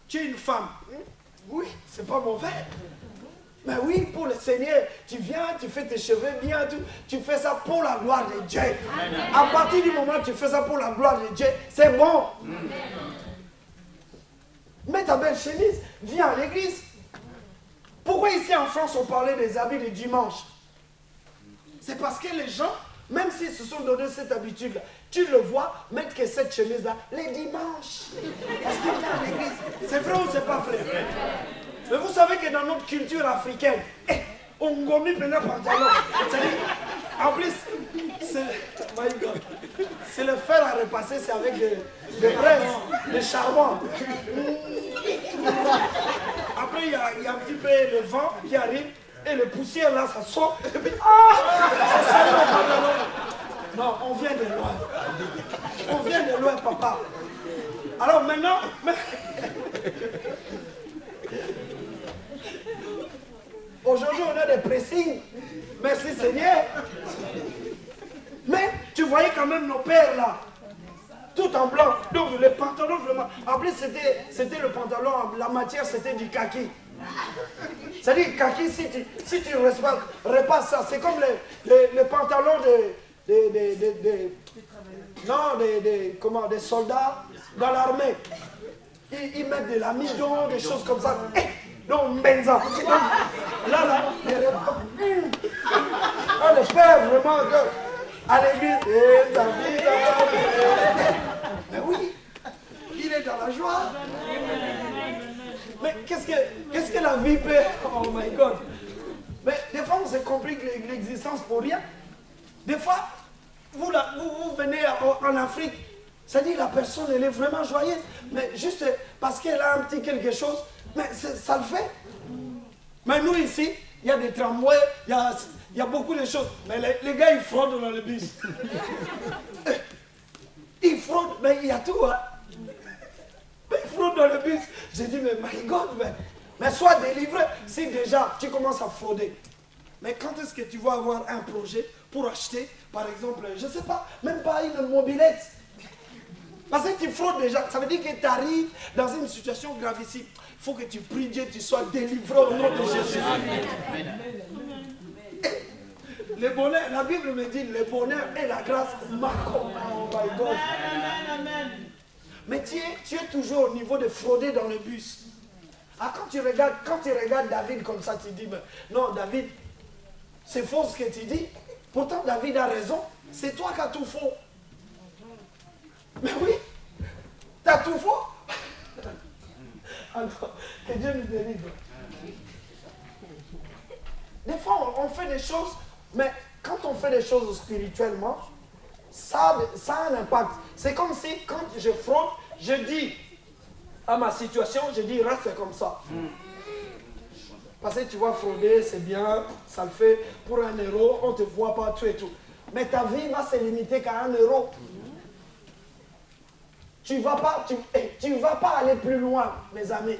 Tu es une femme. Oui, c'est pas mauvais. Mais oui, pour le Seigneur, tu viens, tu fais tes cheveux bien, tu fais ça pour la gloire de Dieu. À partir du moment où tu fais ça pour la gloire de Dieu, c'est bon. Mets ta belle chemise, viens à l'église. Pourquoi ici en France on parlait des habits de dimanche? C'est parce que les gens, même s'ils se sont donné cette habitude-là, tu le vois mettre que cette chemise-là les dimanches. Parce qu'il vient à l'église. C'est vrai ou c'est pas vrai? Mais vous savez que dans notre culture africaine, on gomme plein pantalon. En plus, c'est le fer à repasser, c'est avec des braises, des charbons. Après, il y a un petit peu le vent qui arrive et le poussière là, ça sort. Et puis, ça sort le pantalon. Non, on vient de loin. On vient de loin, papa. Alors maintenant... Aujourd'hui, on a des pressings. Merci Seigneur. Mais tu voyais quand même nos pères là. Tout en blanc. Donc les pantalons vraiment. En plus, c'était le pantalon, la matière c'était du kaki. C'est-à-dire kaki, si tu repasses ça, c'est comme les pantalons des soldats dans l'armée. Ils mettent de l'amidon, des choses comme ça. Donc, Benza. Là, le père, vraiment, à l'église, mais oui, il est dans la joie. Mais qu'est-ce que la vie peut? Oh my God. Mais des fois, on se complique l'existence pour rien. Des fois, vous venez en Afrique, c'est-à-dire la personne, elle est vraiment joyeuse, mais juste parce qu'elle a un petit quelque chose, mais ça le fait. Mais nous ici, il y a des tramways, il y a beaucoup de choses. Mais les gars, ils fraudent dans le bus. Ils fraudent, mais il y a tout. Hein. Mais ils fraudent dans le bus. J'ai dit, mais my God, mais sois délivré. Si déjà, tu commences à frauder. Mais quand est-ce que tu vas avoir un projet pour acheter, par exemple, je ne sais pas, même pas une mobilette? Parce que tu fraudes déjà, ça veut dire que tu arrives dans une situation gravissime. Il faut que tu pries Dieu, tu sois délivré au nom de Jésus. Le bonheur, la Bible me dit, le bonheur et la grâce m'accompagnent. Oh my God. Mais tu es toujours au niveau de frauder dans le bus. Ah, quand tu regardes David comme ça, tu dis, mais non, David, c'est faux ce que tu dis. Pourtant, David a raison. C'est toi qui as tout faux. Mais oui, tu as tout faux. Alors, que Dieu nous délivre. Des fois, on fait des choses, mais quand on fait des choses spirituellement, ça a un impact. C'est comme si, quand je fraude, je dis à ma situation, je dis, reste comme ça. Parce que tu vas frauder, c'est bien, ça le fait pour 1 euro, on ne te voit pas, tout et tout. Mais ta vie va se limiter qu'à 1 euro. Tu ne vas pas aller plus loin, mes amis.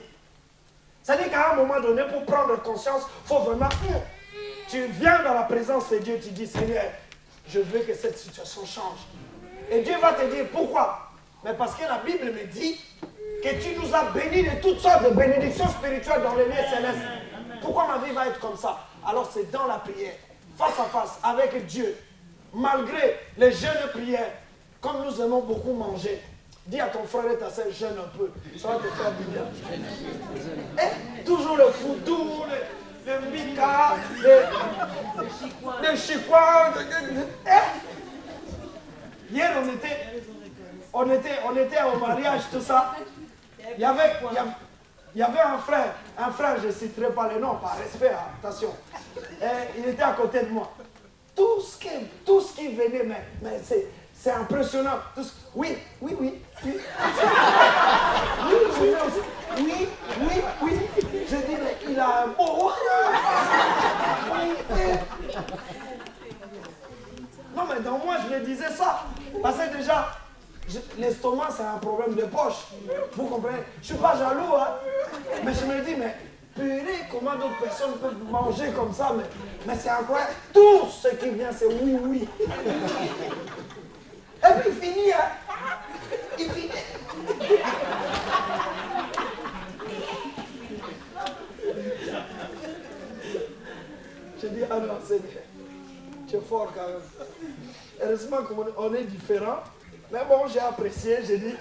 C'est-à-dire qu'à un moment donné, pour prendre conscience, il faut vraiment... Tu viens dans la présence de Dieu, tu dis, Seigneur, je veux que cette situation change. Et Dieu va te dire, pourquoi? Mais parce que la Bible me dit que tu nous as bénis de toutes sortes de bénédictions spirituelles dans les lieux célestes. Pourquoi ma vie va être comme ça? Alors c'est dans la prière, face à face, avec Dieu, malgré les jeûnes prières, comme nous aimons beaucoup manger. Dis à ton frère et ta soeur, jeûne un peu, ça va te faire du bien. Et toujours le foudou, le mica, les chicoins. Hier, on était au mariage, tout ça. Il y avait un frère, je ne citerai pas le nom, par respect, attention. Et il était à côté de moi. Tout ce qui venait, mais c'est impressionnant. Oui. Oui. Je dis, mais il a un beau. Non, mais dans moi, je me disais ça. Parce que déjà, l'estomac, c'est un problème de poche. Vous comprenez? Je ne suis pas jaloux, hein. Mais je me dis, mais purée, comment d'autres personnes peuvent manger comme ça? Mais c'est incroyable. Tout ce qui vient, c'est oui. Et puis il finit, hein. Il finit. Je dis, ah non, c'est fort quand même. Heureusement qu'on est différents. Mais bon, j'ai apprécié, j'ai dit,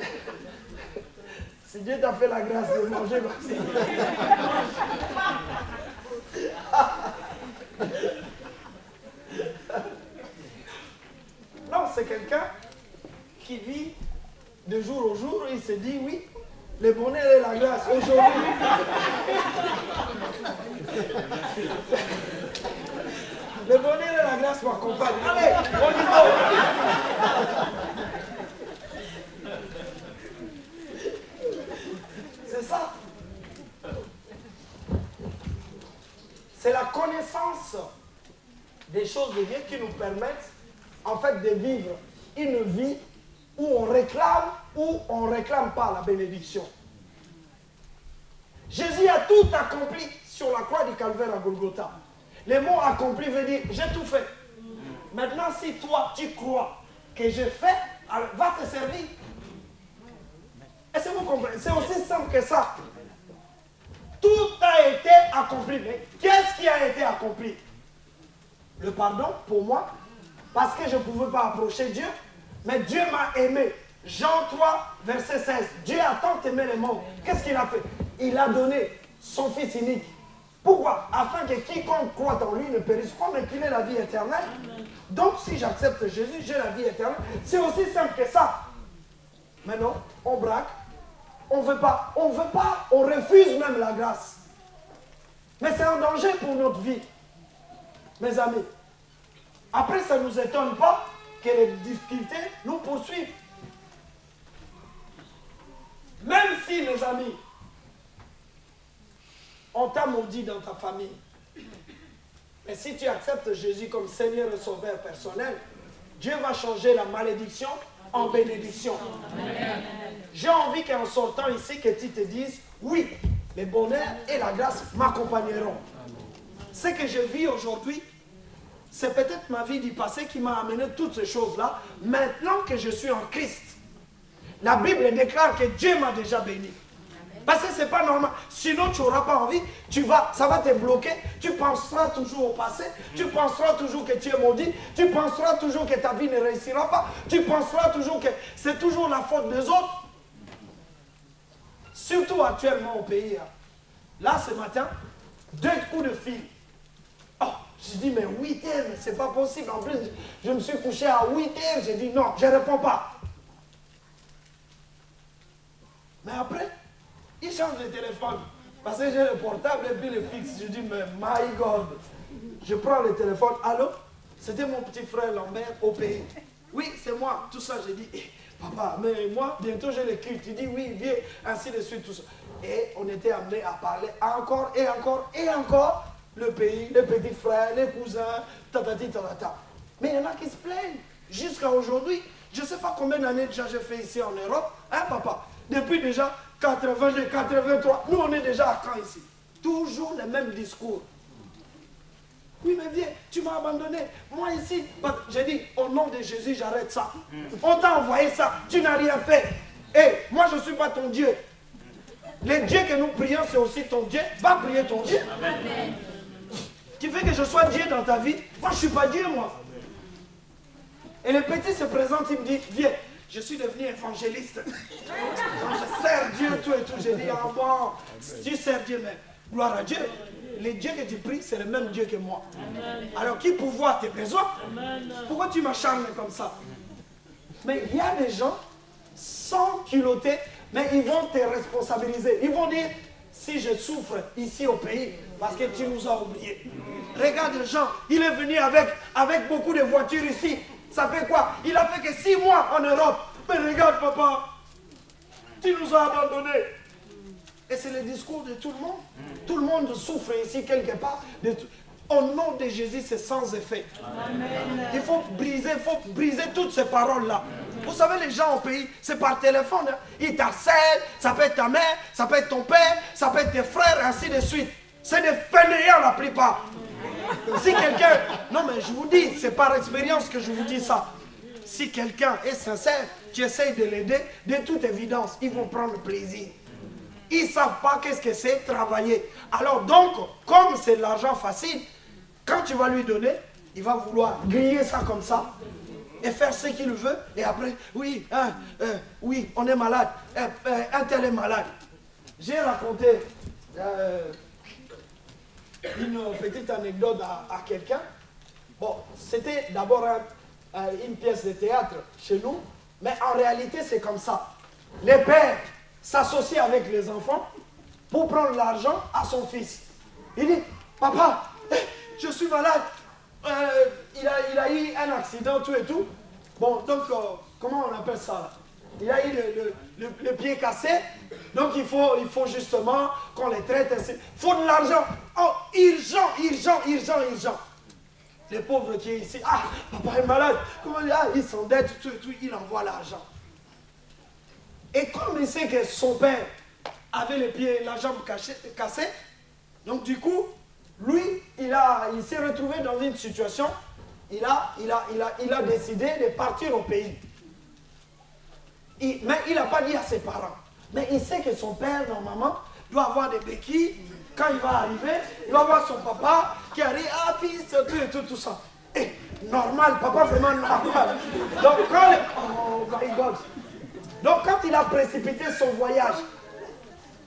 si Dieu t'a fait la grâce de manger comme ça. Non, c'est quelqu'un qui vit de jour au jour, il se dit, oui, le bonheur et la grâce aujourd'hui. Le bonheur et la grâce m'accompagnent. Allez, on y va. C'est ça. C'est la connaissance des choses de Dieu qui nous permettent en fait de vivre une vie où on réclame ou on ne réclame pas la bénédiction. Jésus a tout accompli sur la croix du calvaire à Golgotha. Le mot accompli veut dire j'ai tout fait. Maintenant, si toi tu crois que j'ai fait, alors, va te servir. Est-ce que vous comprenez? C'est aussi simple que ça. Tout a été accompli. Mais qu'est-ce qui a été accompli? Le pardon pour moi, parce que je ne pouvais pas approcher Dieu, mais Dieu m'a aimé. Jean 3, verset 16. Dieu a tant aimé le monde. Qu'est-ce qu'il a fait? Il a donné son Fils unique. Pourquoi? Afin que quiconque croit en lui ne périsse pas, mais qu'il ait la vie éternelle. Donc, si j'accepte Jésus, j'ai la vie éternelle. C'est aussi simple que ça. Mais non, on braque. On ne veut pas. On refuse même la grâce. Mais c'est un danger pour notre vie. Mes amis. Après, ça ne nous étonne pas que les difficultés nous poursuivent. Même si, mes amis, on t'a maudit dans ta famille, mais si tu acceptes Jésus comme Seigneur et Sauveur personnel, Dieu va changer la malédiction en bénédiction. J'ai envie qu'en sortant ici, que tu te dises, oui, le bonheur et la grâce m'accompagneront. Ce que je vis aujourd'hui, c'est peut-être ma vie du passé qui m'a amené toutes ces choses-là. Maintenant que je suis en Christ, la Bible déclare que Dieu m'a déjà béni. Parce que ce n'est pas normal. Sinon, tu n'auras pas envie. Ça va te bloquer. Tu penseras toujours au passé. Tu penseras toujours que tu es maudit. Tu penseras toujours que ta vie ne réussira pas. Tu penseras toujours que c'est toujours la faute des autres. Surtout actuellement au pays. Là, ce matin, 2 coups de fil. Oh, je dis, mais 8 heures, mais c'est pas possible. En plus, je me suis couché à 8 heures. J'ai dit, non, je ne réponds pas. Mais après, il change de téléphone. Parce que j'ai le portable et puis le fixe. Je dis, mais my God. Je prends le téléphone. Allô? C'était mon petit frère Lambert au pays. Oui, c'est moi. Tout ça, j'ai dit, eh, papa, mais moi, bientôt j'ai le culte. Il dit, oui, viens, ainsi de suite, tout ça. Et on était amenés à parler encore et encore et encore. Le pays, les petits frères, les cousins, tatati, tatata. Mais il y en a qui se plaignent. Jusqu'à aujourd'hui, je ne sais pas combien d'années déjà j'ai fait ici en Europe. Hein, papa? Depuis déjà 82, 83. Nous, on est déjà à Caen ici. Toujours le même discours. Oui, mais viens, tu m'as abandonné. Moi ici, j'ai dit, au nom de Jésus, j'arrête ça. On t'a envoyé ça, tu n'as rien fait. Hé, moi je ne suis pas ton Dieu. Le Dieu que nous prions, c'est aussi ton Dieu. Va prier ton Dieu. Amen. Tu veux que je sois Dieu dans ta vie? Moi, je ne suis pas Dieu, moi. Et le petit se présente, il me dit, viens, je suis devenu évangéliste. Je sers Dieu, tout et tout. J'ai dit, ah bon, tu sers Dieu, mais gloire à Dieu. Le Dieu que tu pries, c'est le même Dieu que moi. Alors, qui pourvoit tes besoins? Pourquoi tu m'acharnes comme ça? Mais il y a des gens, sans culotter, mais ils vont te responsabiliser. Ils vont dire, si je souffre ici au pays, parce que tu nous as oubliés. Regarde Jean, il est venu avec beaucoup de voitures ici. Ça fait quoi? Il a fait que 6 mois en Europe. Mais regarde papa, tu nous as abandonnés. Et c'est le discours de tout le monde. Tout le monde souffre ici quelque part. Au nom de Jésus, c'est sans effet. Amen. Il faut briser toutes ces paroles-là. Vous savez, les gens au pays, c'est par téléphone. Hein. Ils t'harcèlent, ça peut être ta mère, ça peut être ton père, ça peut être tes frères, ainsi de suite. C'est des fainéants la plupart. Si quelqu'un... Non mais je vous dis, c'est par expérience que je vous dis ça. Si quelqu'un est sincère, tu essayes de l'aider, de toute évidence, ils vont prendre plaisir. Ils ne savent pas qu'est-ce que c'est travailler. Alors donc, comme c'est de l'argent facile, quand tu vas lui donner, il va vouloir griller ça comme ça et faire ce qu'il veut. Et après, oui, oui, on est malade. Un tel est malade. J'ai raconté une petite anecdote à quelqu'un. Bon, c'était d'abord une pièce de théâtre chez nous, mais en réalité, c'est comme ça. Les pères s'associent avec les enfants pour prendre l'argent à son fils. Il dit, papa, je suis malade, il a eu un accident, tout et tout. Bon, donc, comment on appelle ça là? Il a eu le pied cassé, donc il faut justement qu'on les traite ainsi. Il faut de l'argent. Oh, urgent. Le pauvre qui est ici, ah, papa est malade, comment il s'endette, tout et tout, il envoie l'argent. Et comme il sait que son père avait les pieds, la jambe cassée, donc du coup, lui, il s'est retrouvé dans une situation, il a décidé de partir au pays. Mais il n'a pas dit à ses parents. Mais il sait que son père, normalement, doit avoir des béquilles. Quand il va arriver, il va voir son papa qui arrive, ah fils, tout ça. Et normal, papa vraiment normal. Donc quand il a précipité son voyage,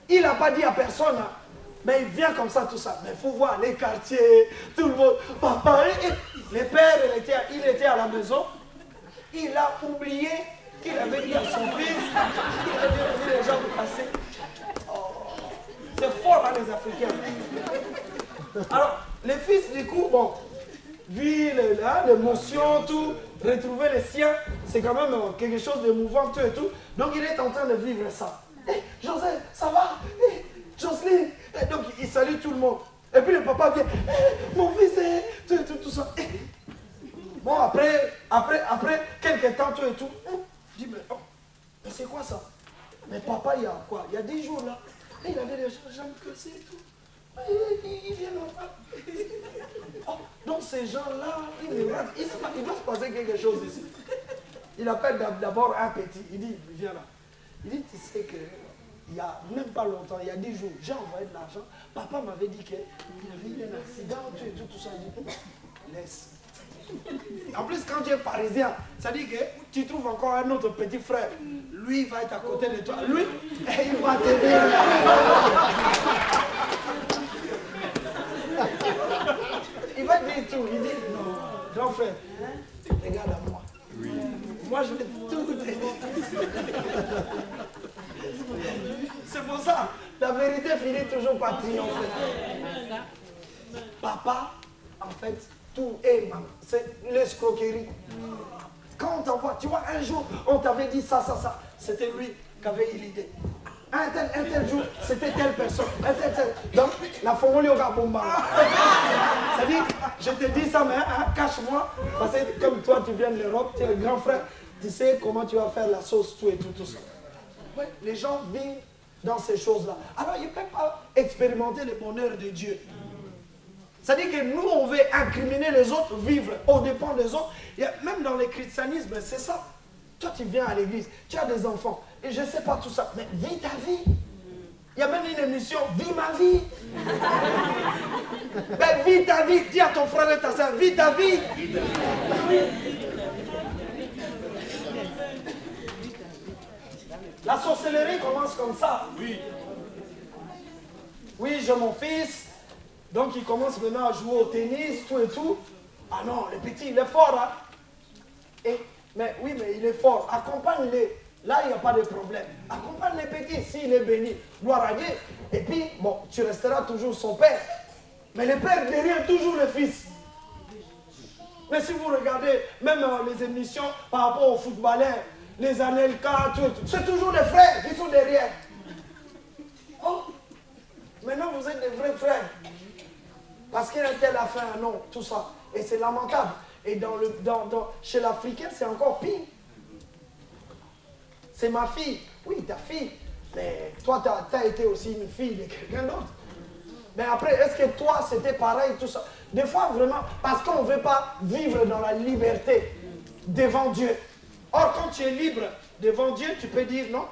il n'a pas dit à personne, hein, mais il vient comme ça, tout ça. Mais il faut voir les quartiers, tout le monde. Papa, le père, il était à la maison, il a oublié qu'il avait dit à son fils qu'il avait les jambes cassées. C'est fort, hein, les Africains. Alors, les fils, du coup, bon, vu l'émotion, tout, retrouver les siens, c'est quand même quelque chose d'émouvant, tout et tout. Donc, il est en train de vivre ça. Hey, Joseph, ça va? Hey, Jocelyne. Et donc, il salue tout le monde. Et puis, le papa vient, hey, mon fils, tout ça. Hey. Bon, après quelques temps, tout et tout, je dis, mais c'est quoi ça? Mais papa, il y a quoi? Il y a 10 jours, là. Il avait les jambes cassées et tout. Il vient normal. Oh, donc ces gens-là, il doit se passer quelque chose ici. Il appelle d'abord un petit. Il dit, viens là. Il dit, tu sais que il n'y a même pas longtemps, il y a 10 jours, j'ai envoyé de l'argent. Papa m'avait dit qu'il avait eu un accident, tout ça. Il dit, laisse. En plus, quand tu es parisien, ça dit que tu trouves encore un autre petit frère. Lui, il va être à côté de toi. Lui, il va t'aider. Il va dire tout. Il dit, non, grand frère, regarde à moi. Moi, je vais tout aider. C'est pour ça, la vérité finit toujours par triompher. Papa, en fait, tout est mal. C'est l'escroquerie. Quand on t'envoie, tu vois, un jour, on t'avait dit ça. C'était lui qui avait eu l'idée. Un tel jour, c'était telle personne. Tel. Donc, la formule au Gabomba. C'est-à-dire, je te dis ça, mais cache-moi. Parce que comme toi, tu viens de l'Europe, tu es le grand frère. Tu sais comment tu vas faire la sauce, tout et tout ça. Ouais, les gens vivent dans ces choses-là. Alors, ils ne peuvent pas expérimenter le bonheur de Dieu. C'est-à-dire que nous, on veut incriminer les autres, vivre aux dépens des autres. Et même dans le christianisme, c'est ça. Toi, tu viens à l'église, tu as des enfants, et je ne sais pas tout ça, mais vis ta vie. Il y a même une émission, vis ma vie. Ben, vis ta vie. Dis à ton frère et ta soeur, vis ta vie. La sorcellerie commence comme ça. Oui. Oui, j'ai mon fils. Donc il commence maintenant à jouer au tennis, tout et tout. Ah non, le petit, il est fort, hein. Mais oui, mais il est fort. Accompagne-les. Là, il n'y a pas de problème. Accompagne les petits s'il est béni. Gloire à Dieu. Et puis, bon, tu resteras toujours son père. Mais le père derrière toujours le fils. Mais si vous regardez même les émissions par rapport aux footballeurs, les Anelka, c'est toujours les frères qui sont derrière. Oh, maintenant vous êtes des vrais frères. Parce qu'un tel a fait un nom, tout ça. Et c'est lamentable. Et chez l'Africain, c'est encore pire. C'est ma fille. Oui, ta fille. Mais toi, tu as été aussi une fille de quelqu'un d'autre. Mais après, est-ce que toi, c'était pareil, tout ça? Des fois, vraiment, parce qu'on ne veut pas vivre dans la liberté devant Dieu. Or, quand tu es libre devant Dieu, tu peux dire non,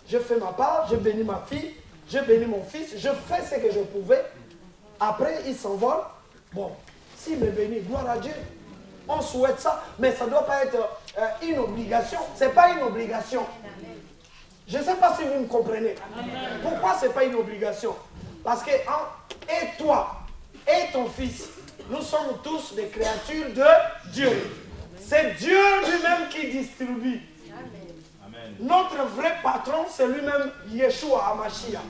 je fais ma part, j'ai béni ma fille, j'ai béni mon fils, je fais ce que je pouvais. Après, il s'envole. Bon, s'il me bénit, gloire à Dieu. On souhaite ça, mais ça ne doit pas être une obligation. Ce n'est pas une obligation. Je ne sais pas si vous me comprenez. Pourquoi ce n'est pas une obligation? Parce que et toi, et ton fils, nous sommes tous des créatures de Dieu. C'est Dieu lui-même qui distribue. Amen. Notre vrai patron, c'est lui-même Yeshua HaMashiach.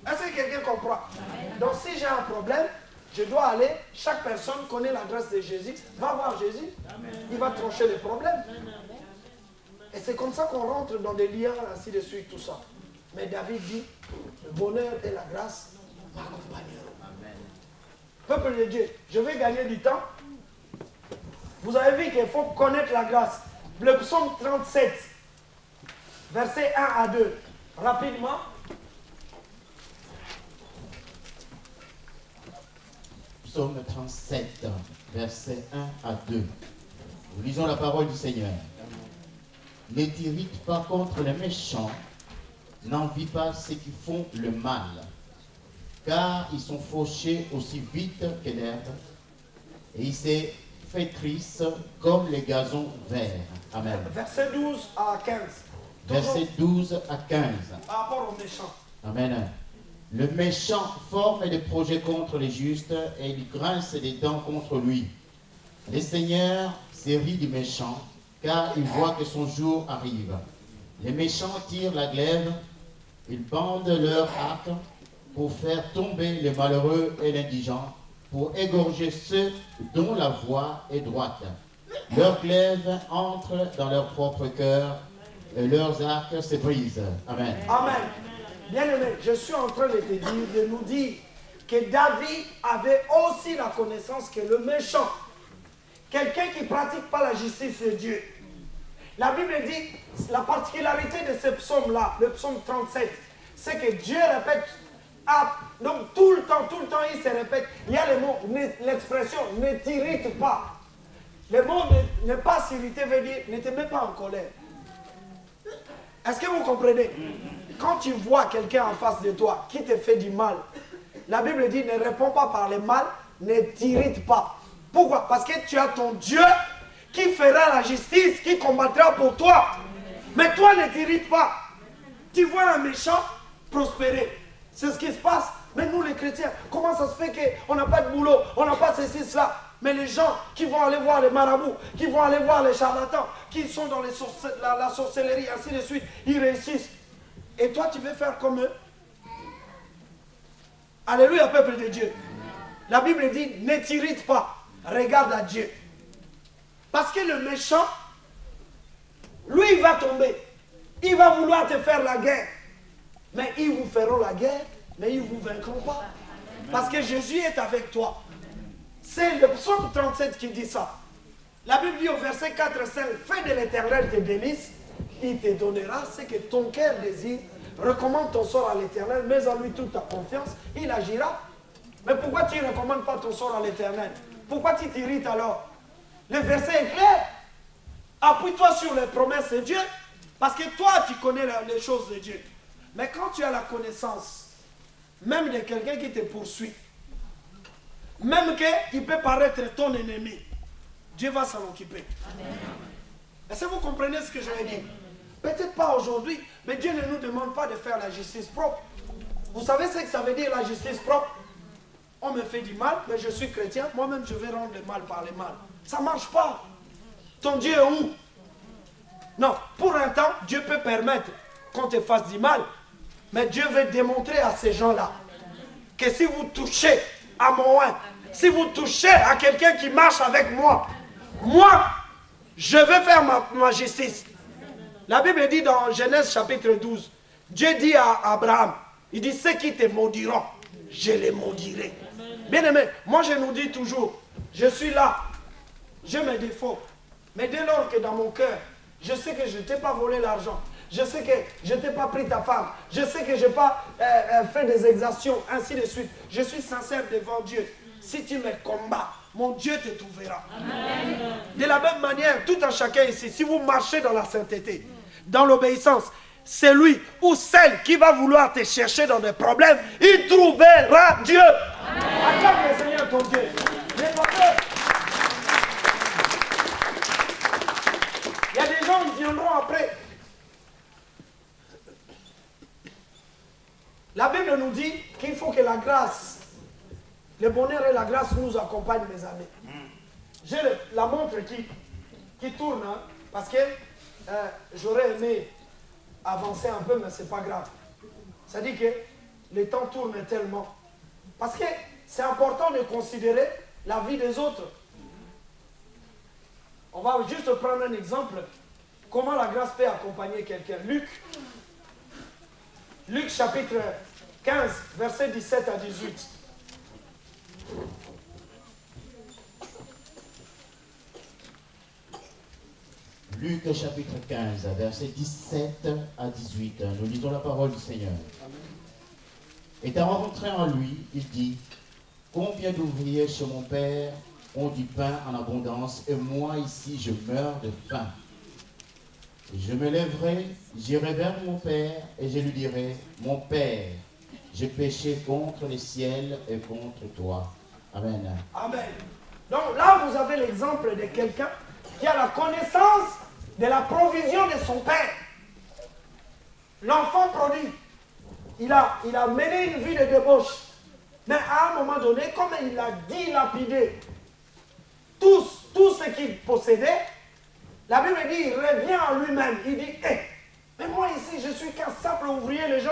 Est-ce que quelqu'un comprend? Amen. Donc si j'ai un problème, je dois aller, chaque personne connaît l'adresse de Jésus, va voir Jésus, amen. Il va trancher les problèmes. Et c'est comme ça qu'on rentre dans des liens, ainsi de suite, tout ça. Mais David dit, le bonheur et la grâce m'accompagneront. Peuple de Dieu, je vais gagner du temps. Vous avez vu qu'il faut connaître la grâce. Le psaume 37, versets 1 à 2. Rapidement. Psaume 37, versets 1 à 2. Nous lisons la parole du Seigneur. Ne t'irrite pas contre les méchants, n'envie pas ceux qui font le mal, car ils sont fauchés aussi vite que l'herbe, et ils se flétrissent comme les gazons verts. Amen. Verset 12 à 15. Verset 12 à 15. Par rapport aux méchants. Amen. Le méchant forme des projets contre les justes, et il grince des dents contre lui. Le Seigneur se rit du méchant, car il voit que son jour arrive. Les méchants tirent la glaive, ils bandent leur arc pour faire tomber les malheureux et l'indigent, pour égorger ceux dont la voie est droite. Leurs glaives entrent dans leur propre cœur, et leurs arcs se brisent. Amen. Amen. Bien-aimé, je suis en train de te dire, de nous dire que David avait aussi la connaissance que le méchant, quelqu'un qui ne pratique pas la justice de Dieu. La Bible dit, la particularité de ce psaume-là, le psaume 37, c'est que Dieu répète, donc tout le temps, il se répète. Il y a le mot, l'expression ne t'irrite pas. Le mot ne pas s'irriter veut dire ne te mets pas en colère. Est-ce que vous comprenez? Quand tu vois quelqu'un en face de toi qui te fait du mal, la Bible dit ne réponds pas par le mal, ne t'irrite pas. Pourquoi? Parce que tu as ton Dieu qui fera la justice, qui combattra pour toi. Mais toi ne t'irrite pas. Tu vois un méchant prospérer. C'est ce qui se passe. Mais nous les chrétiens, comment ça se fait qu'on n'a pas de boulot, on n'a pas ceci, cela? Mais les gens qui vont aller voir les marabouts, qui vont aller voir les charlatans, qui sont dans la sorcellerie, ainsi de suite, ils réussissent. Et toi, tu veux faire comme eux? Alléluia, peuple de Dieu. La Bible dit, ne t'irrite pas, regarde à Dieu. Parce que le méchant, lui, il va tomber. Il va vouloir te faire la guerre. Mais ils vous feront la guerre, mais ils ne vous vaincront pas. Parce que Jésus est avec toi. C'est le psaume 37 qui dit ça. La Bible dit au verset 4 et 5, fais de l'Éternel tes délices, il te donnera ce que ton cœur désire. Recommande ton sort à l'Éternel, mets en lui toute ta confiance, il agira. Mais pourquoi tu ne recommandes pas ton sort à l'Éternel? Pourquoi tu t'irrites alors? Le verset est clair. Appuie-toi sur les promesses de Dieu, parce que toi tu connais les choses de Dieu. Mais quand tu as la connaissance même de quelqu'un qui te poursuit, même qu'il peut paraître ton ennemi, Dieu va s'en occuper. Est-ce que vous comprenez ce que je veux dire? Peut-être pas aujourd'hui, mais Dieu ne nous demande pas de faire la justice propre. Vous savez ce que ça veut dire la justice propre? On me fait du mal, mais je suis chrétien, moi-même je vais rendre le mal par le mal. Ça ne marche pas. Ton Dieu est où? Non, pour un temps, Dieu peut permettre qu'on te fasse du mal, mais Dieu veut démontrer à ces gens-là que si vous touchez à moi, si vous touchez à quelqu'un qui marche avec moi, moi, je vais faire ma justice. La Bible dit dans Genèse chapitre 12, Dieu dit à Abraham, il dit, ceux qui te maudiront, je les maudirai. Bien aimé, moi je nous dis toujours, je suis là, j'ai mes défauts, mais dès lors que dans mon cœur, je sais que je ne t'ai pas volé l'argent, je sais que je ne t'ai pas pris ta femme, je sais que je n'ai pas fait des exactions, ainsi de suite, je suis sincère devant Dieu. Si tu me combats, mon Dieu te trouvera. Amen. De la même manière, tout un chacun ici, si vous marchez dans la sainteté, dans l'obéissance, celui ou celle qui va vouloir te chercher dans des problèmes, il trouvera Dieu. Acclame le Seigneur ton Dieu. N'aie pas peur. Il y a des gens qui viendront après. La Bible nous dit qu'il faut que la grâce, le bonheur et la grâce nous accompagnent, mes amis. J'ai la montre qui tourne, hein, parce que j'aurais aimé avancer un peu, mais ce n'est pas grave. Ça dit que le temps tourne tellement. Parce que c'est important de considérer la vie des autres. On va juste prendre un exemple. Comment la grâce peut accompagner quelqu'un. Luc chapitre 15, versets 17 à 18. Luc chapitre 15, versets 17 à 18. Nous lisons la parole du Seigneur. Étant rentré en lui, il dit, combien d'ouvriers chez mon père ont du pain en abondance, et moi ici je meurs de faim. Je me lèverai, j'irai vers mon père, et je lui dirai, mon père, j'ai péché contre le ciel et contre toi. Amen. Amen. Donc là, vous avez l'exemple de quelqu'un qui a la connaissance de la provision de son père. L'enfant prodigue, il a mené une vie de débauche. Mais à un moment donné, comme il a dilapidé tout ce qu'il possédait, la Bible dit, il revient en lui-même. Il dit, mais moi ici, je suis qu'un simple ouvrier. Les gens,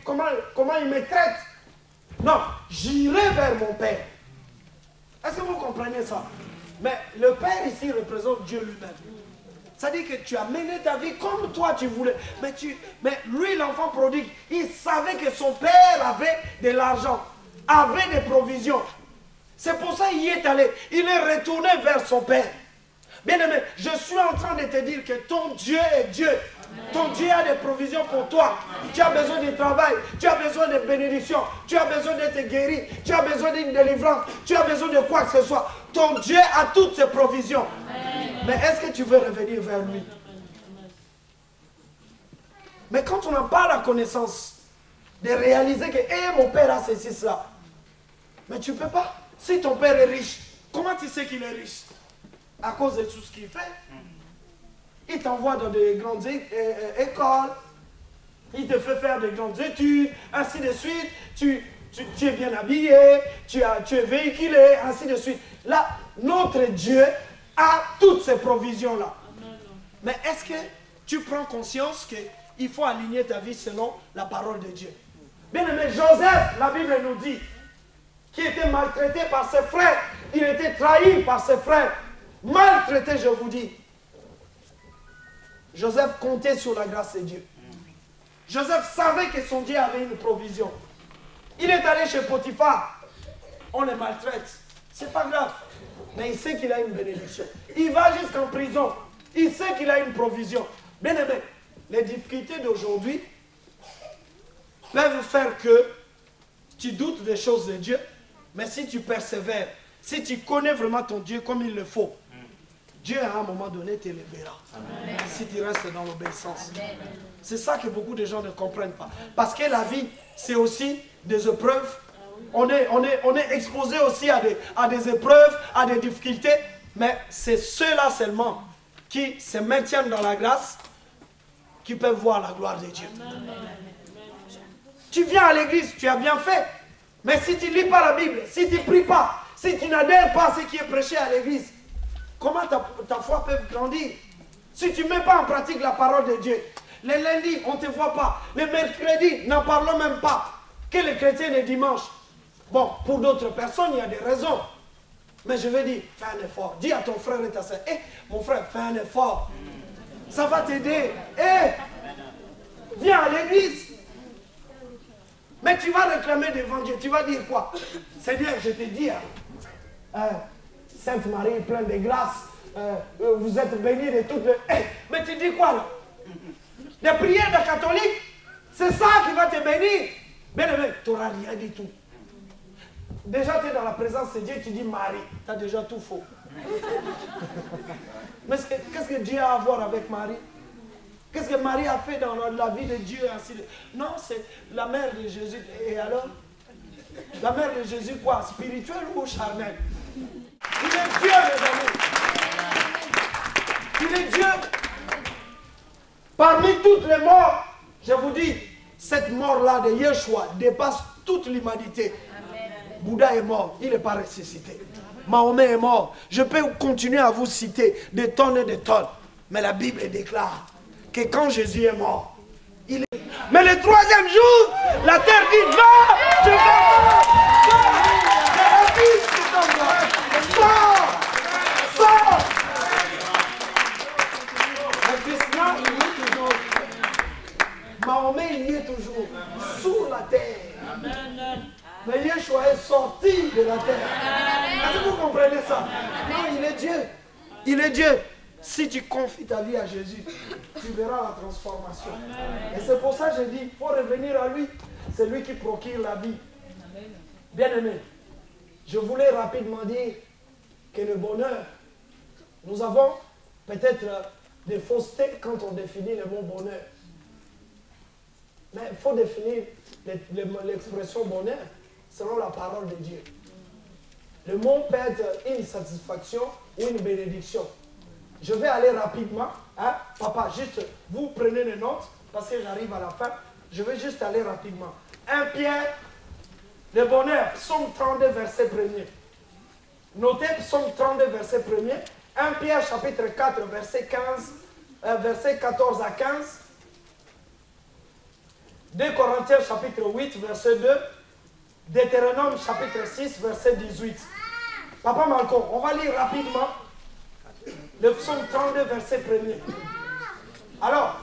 comment ils me traitent? Non, j'irai vers mon père. Est-ce que vous comprenez ça? Mais le père ici représente Dieu lui-même. Ça dit que tu as mené ta vie comme toi tu voulais. Mais lui, l'enfant prodigue, il savait que son père avait de l'argent, avait des provisions. C'est pour ça qu'il y est allé. Il est retourné vers son père. Bien-aimé, je suis en train de te dire que ton Dieu est Dieu. Ton Dieu a des provisions pour toi. Tu as besoin de travail, tu as besoin de bénédiction, tu as besoin d'être guéri, tu as besoin d'une délivrance, tu as besoin de quoi que ce soit. Ton Dieu a toutes ses provisions. Mais est-ce que tu veux revenir vers lui? Mais quand on n'a pas la connaissance de réaliser que mon père a ceci, cela, mais tu ne peux pas. Si ton père est riche, comment tu sais qu'il est riche? À cause de tout ce qu'il fait. Il t'envoie dans de grandes écoles, il te fait faire de grandes études, ainsi de suite. Tu es bien habillé, tu es véhiculé, ainsi de suite. Là, notre Dieu a toutes ces provisions-là. Mais est-ce que tu prends conscience qu'il faut aligner ta vie selon la parole de Dieu? Bien aimé, Joseph, la Bible nous dit, qui était maltraité par ses frères, il était trahi par ses frères, maltraité, je vous dis. Joseph comptait sur la grâce de Dieu. Joseph savait que son Dieu avait une provision. Il est allé chez Potiphar. On le maltraite. C'est pas grave. Mais il sait qu'il a une bénédiction. Il va jusqu'en prison. Il sait qu'il a une provision. Bien aimé, les difficultés d'aujourd'hui peuvent faire que tu doutes des choses de Dieu. Mais si tu persévères, si tu connais vraiment ton Dieu comme il le faut, Dieu à un moment donné t'élèvera. Si tu restes dans l'obéissance. C'est ça que beaucoup de gens ne comprennent pas. Parce que la vie, c'est aussi des épreuves. On est exposé aussi à des épreuves, à des difficultés. Mais c'est ceux-là seulement qui se maintiennent dans la grâce qui peuvent voir la gloire de Dieu. Tu viens à l'église, tu as bien fait. Mais si tu ne lis pas la Bible, si tu ne pries pas, si tu n'adhères pas à ce qui est prêché à l'église, comment ta foi peut grandir? Si tu ne mets pas en pratique la parole de Dieu, les lundis, on ne te voit pas. Les mercredis, n'en parlons même pas. Que les chrétiens les dimanches. Bon, pour d'autres personnes, il y a des raisons. Mais je veux dire, fais un effort. Dis à ton frère et ta soeur, mon frère, fais un effort. Ça va t'aider. Viens à l'église. Mais tu vas réclamer devant Dieu. Tu vas dire quoi? Seigneur, je te dis, Sainte Marie, pleine de grâce, vous êtes bénie de toutes les... mais tu dis quoi là? Des prières de catholiques, c'est ça qui va te bénir. Bien aimé, tu n'auras rien du tout. Déjà, tu es dans la présence de Dieu, tu dis Marie, tu as déjà tout faux. Mais qu'est-ce que Dieu a à voir avec Marie? Qu'est-ce que Marie a fait dans la vie de Dieu ainsi de... Non, c'est la mère de Jésus. Et alors? La mère de Jésus quoi? Spirituelle ou charnelle? Il est Dieu, mes amis. Il est Dieu. Parmi toutes les morts, je vous dis, cette mort-là de Yeshua dépasse toute l'humanité. Bouddha est mort, il n'est pas ressuscité. Mahomet est mort. Je peux continuer à vous citer des tonnes et des tonnes. Mais la Bible déclare que quand Jésus est mort, il est... Mais le troisième jour, la terre dit non, tu vas mort. Sors. Sors. Le Christ, il y est toujours. Mahomet, il y est toujours. Sous la terre. Mais Yeshua est sorti de la terre. Est-ce que vous comprenez ça? Non, il est Dieu. Il est Dieu. Si tu confies ta vie à Jésus, tu verras la transformation. Et c'est pour ça que je dis, il faut revenir à lui. C'est lui qui procure la vie. Bien aimé, je voulais rapidement dire que le bonheur, nous avons peut-être des faussetés quand on définit le mot bonheur. Mais il faut définir l'expression bonheur selon la parole de Dieu. Le mot peut être une satisfaction ou une bénédiction. Je vais aller rapidement. Hein? Papa, juste, vous prenez les notes parce que j'arrive à la fin. Je vais juste aller rapidement. 1 Pierre, le bonheur, Psaume 32, verset 1er. Notez Psaume 32, verset 1er. 1 Pierre, chapitre 4, verset 14 à 15. 2 Corinthiens, chapitre 8, verset 2. Deutéronome, chapitre 6, verset 18. Papa Malcolm, on va lire rapidement le psaume 32, verset 1er. Alors,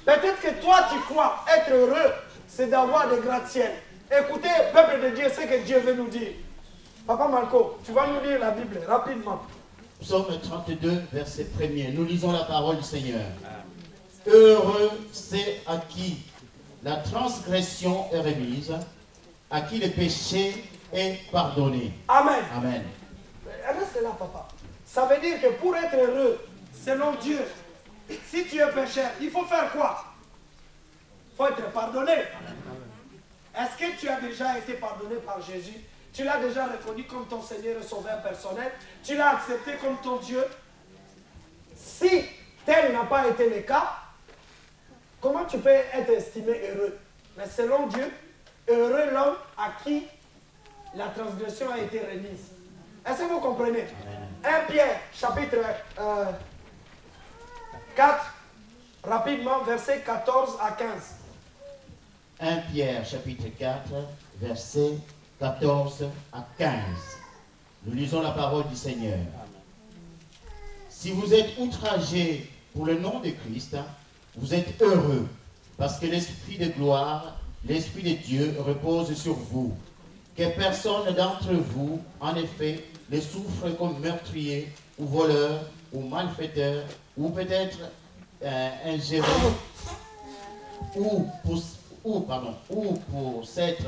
peut-être que toi tu crois être heureux, c'est d'avoir des gratte-ciel. Écoutez, peuple de Dieu, c'est que Dieu veut nous dire. Papa Malcolm, tu vas nous lire la Bible rapidement. Psaume 32, verset 1er. Nous lisons la parole du Seigneur. Heureux c'est à qui la transgression est remise, à qui le péché est pardonné. Amen. Amen. Reste là, papa. Ça veut dire que pour être heureux, selon Dieu, si tu es pécheur, il faut faire quoi? Il faut être pardonné. Est-ce que tu as déjà été pardonné par Jésus? Tu l'as déjà reconnu comme ton Seigneur et Sauveur personnel? Tu l'as accepté comme ton Dieu? Si tel n'a pas été le cas, comment tu peux être estimé heureux? Mais selon Dieu, heureux l'homme à qui la transgression a été remise. Est-ce que vous comprenez? 1 Pierre, chapitre 4, rapidement, versets 14 à 15. 1 Pierre, chapitre 4, versets 14 à 15. Nous lisons la parole du Seigneur. Si vous êtes outragés pour le nom de Christ, vous êtes heureux, parce que l'Esprit de gloire, l'Esprit de Dieu repose sur vous. Que personne d'entre vous, en effet, ne souffre comme meurtrier, ou voleur, ou malfaiteur, ou peut-être ingéré, ou pour s'être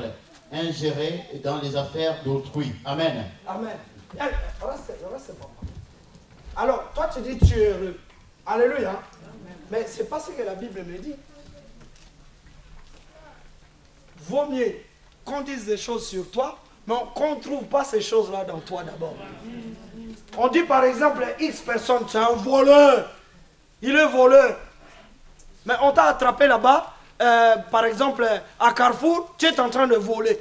ingéré dans les affaires d'autrui. Amen. Amen. Reste papa. Alors, toi tu dis tu es heureux. Alléluia. Mais ce n'est pas ce que la Bible me dit. Vaut mieux qu'on dise des choses sur toi, mais qu'on ne trouve pas ces choses-là dans toi d'abord. On dit par exemple, X personne, c'est un voleur. Il est voleur. Mais on t'a attrapé là-bas, par exemple, à Carrefour, tu es en train de voler.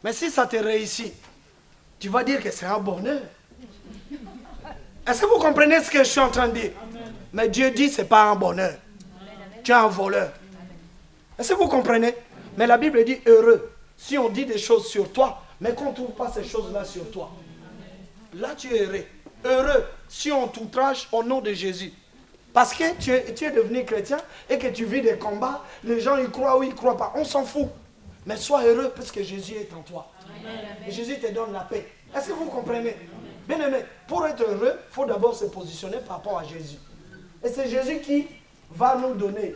Mais si ça te réussit, tu vas dire que c'est un bonheur. Est-ce que vous comprenez ce que je suis en train de dire? Mais Dieu dit que ce n'est pas un bonheur. Tu es un voleur. Est-ce que vous comprenez? Mais la Bible dit heureux. Si on dit des choses sur toi, mais qu'on ne trouve pas ces choses-là sur toi. Là, tu es heureux. Heureux si on t'outrage au nom de Jésus. Parce que tu es devenu chrétien et que tu vis des combats, les gens y croient ou ils ne croient pas. On s'en fout. Mais sois heureux parce que Jésus est en toi. Et Jésus te donne la paix. Est-ce que vous comprenez? Bien aimé, pour être heureux, il faut d'abord se positionner par rapport à Jésus. Et c'est Jésus qui va nous donner,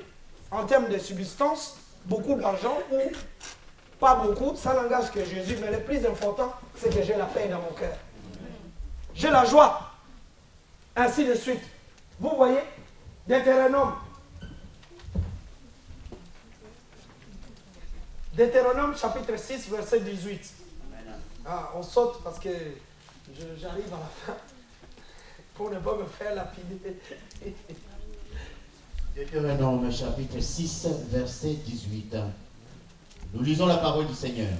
en termes de subsistance, beaucoup d'argent ou pas beaucoup. Ça n'engage que Jésus. Mais le plus important, c'est que j'ai la paix dans mon cœur. J'ai la joie. Ainsi de suite. Vous voyez, Deutéronome. Deutéronome chapitre 6, verset 18. Ah, on saute parce que j'arrive à la fin. Pour ne pas me faire lapider. Deutéronome chapitre 6, verset 18. Nous lisons la parole du Seigneur.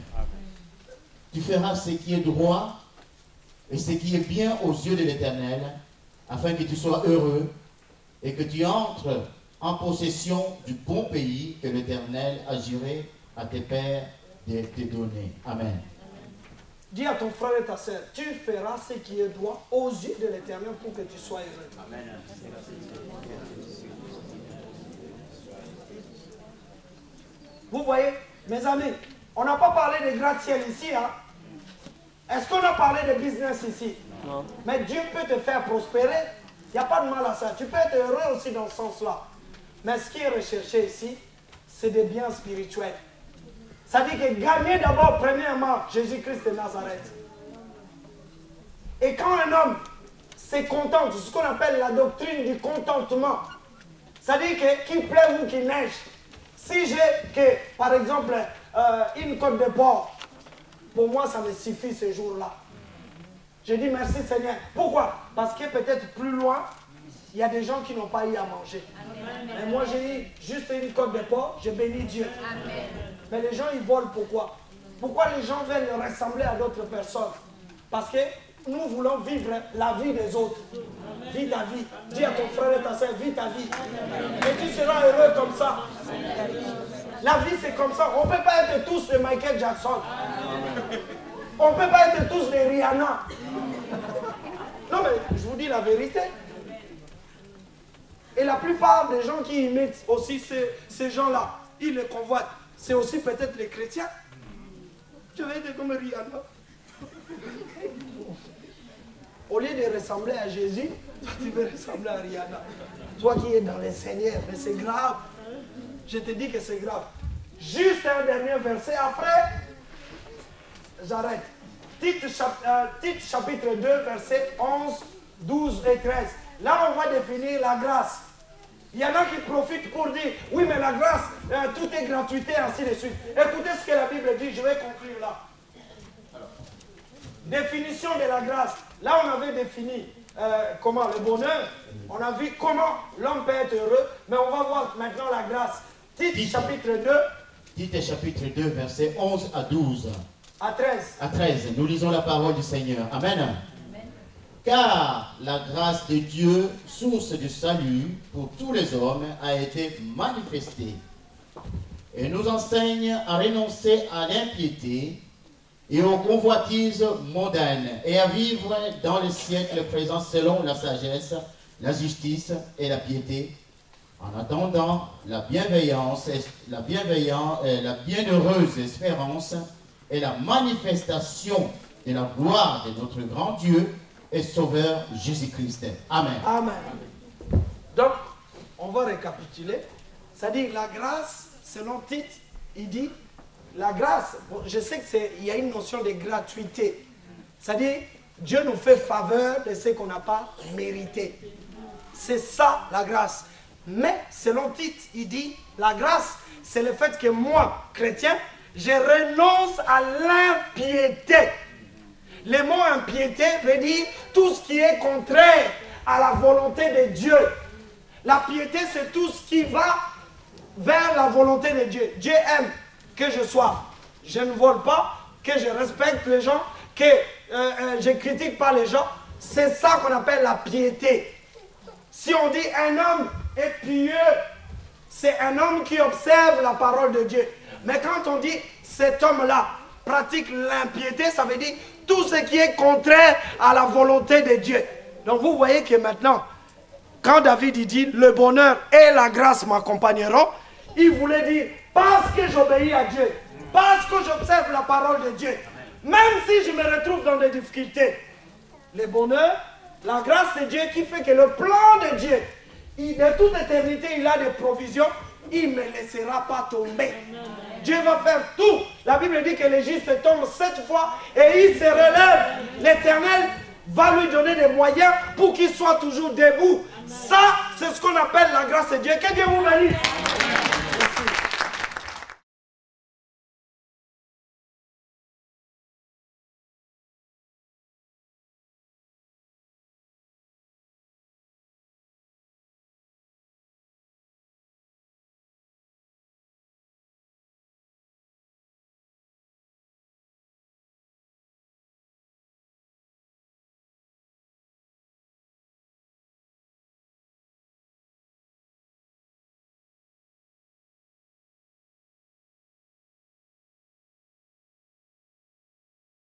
Tu feras ce qui est droit et ce qui est bien aux yeux de l'Éternel, afin que tu sois heureux et que tu entres en possession du bon pays que l'Éternel a juré à tes pères de te donner. Amen. Dis à ton frère et ta sœur, tu feras ce qui est droit aux yeux de l'Éternel pour que tu sois heureux. Amen. Vous voyez, mes amis, on n'a pas parlé de gratte-ciel ici. Hein? Est-ce qu'on a parlé de business ici? Non. Mais Dieu peut te faire prospérer. Il n'y a pas de mal à ça. Tu peux être heureux aussi dans ce sens-là. Mais ce qui est recherché ici, c'est des biens spirituels. Ça dit que gagner d'abord, premièrement, Jésus-Christ de Nazareth. Et quand un homme se contente, ce qu'on appelle la doctrine du contentement, ça dit que qu'il pleuve ou qu'il neige, si j'ai que, par exemple, une côte de porc, pour moi, ça me suffit ce jour-là. Je dis merci Seigneur. Pourquoi? Parce que peut-être plus loin, il y a des gens qui n'ont pas eu à manger. Amen. Et moi, j'ai eu juste une côte de porc, je bénis Dieu. Amen. Mais les gens, ils volent pourquoi? Pourquoi les gens veulent ressembler à d'autres personnes? Parce que nous voulons vivre la vie des autres. Vis ta vie. Dis à ton frère et ta soeur, vis ta vie. Et tu seras heureux comme ça. La vie, c'est comme ça. On ne peut pas être tous de Michael Jackson. On ne peut pas être tous des Rihanna. Non, mais je vous dis la vérité. Et la plupart des gens qui imitent aussi ces gens-là, ils les convoitent. C'est aussi peut-être les chrétiens. Tu veux être comme Rihanna. Au lieu de ressembler à Jésus, toi tu veux ressembler à Rihanna. Toi qui es dans les seigneurs, mais c'est grave. Je te dis que c'est grave. Juste un dernier verset, après, j'arrête. Tite chapitre 2, versets 11, 12 et 13. Là, on va définir la grâce. Il y en a qui profitent pour dire, oui, mais la grâce, tout est gratuité, ainsi de suite. Écoutez ce que la Bible dit, je vais conclure là. Définition de la grâce. Là, on avait défini comment le bonheur. On a vu comment l'homme peut être heureux, mais on va voir maintenant la grâce. Tite chapitre 2. Tite chapitre 2, versets 11 à 12. À 13. À 13, nous lisons la parole du Seigneur. Amen. Amen. Car la grâce de Dieu, source du salut pour tous les hommes, a été manifestée et nous enseigne à renoncer à l'impiété et aux convoitises mondaines et à vivre dans le siècle présent selon la sagesse, la justice et la piété, en attendant la bienveillance, la bienheureuse espérance et la manifestation de la gloire de notre grand Dieu et Sauveur Jésus-Christ. Amen. Amen. Donc, on va récapituler. C'est-à-dire la grâce, selon Tite, il dit, la grâce, je sais qu'il y a une notion de gratuité. C'est-à-dire, Dieu nous fait faveur de ce qu'on n'a pas mérité. C'est ça la grâce. Mais selon Tite, il dit, la grâce, c'est le fait que moi, chrétien, je renonce à l'impiété. Le mot impiété veut dire tout ce qui est contraire à la volonté de Dieu. La piété, c'est tout ce qui va vers la volonté de Dieu. Dieu aime que je ne vole pas, que je respecte les gens, que je ne critique pas les gens. C'est ça qu'on appelle la piété. Si on dit un homme est pieux, c'est un homme qui observe la parole de Dieu. Mais quand on dit cet homme-là pratique l'impiété, ça veut dire tout ce qui est contraire à la volonté de Dieu. Donc vous voyez que maintenant, quand David il dit le bonheur et la grâce m'accompagneront, il voulait dire parce que j'obéis à Dieu, parce que j'observe la parole de Dieu, même si je me retrouve dans des difficultés, le bonheur, la grâce de Dieu qui fait que le plan de Dieu, de toute éternité, il a des provisions, il ne me laissera pas tomber. Dieu va faire tout. La Bible dit que le juste tombe 7 fois et il se relève. L'Éternel va lui donner des moyens pour qu'il soit toujours debout. Ça, c'est ce qu'on appelle la grâce de Dieu. Que Dieu vous bénisse.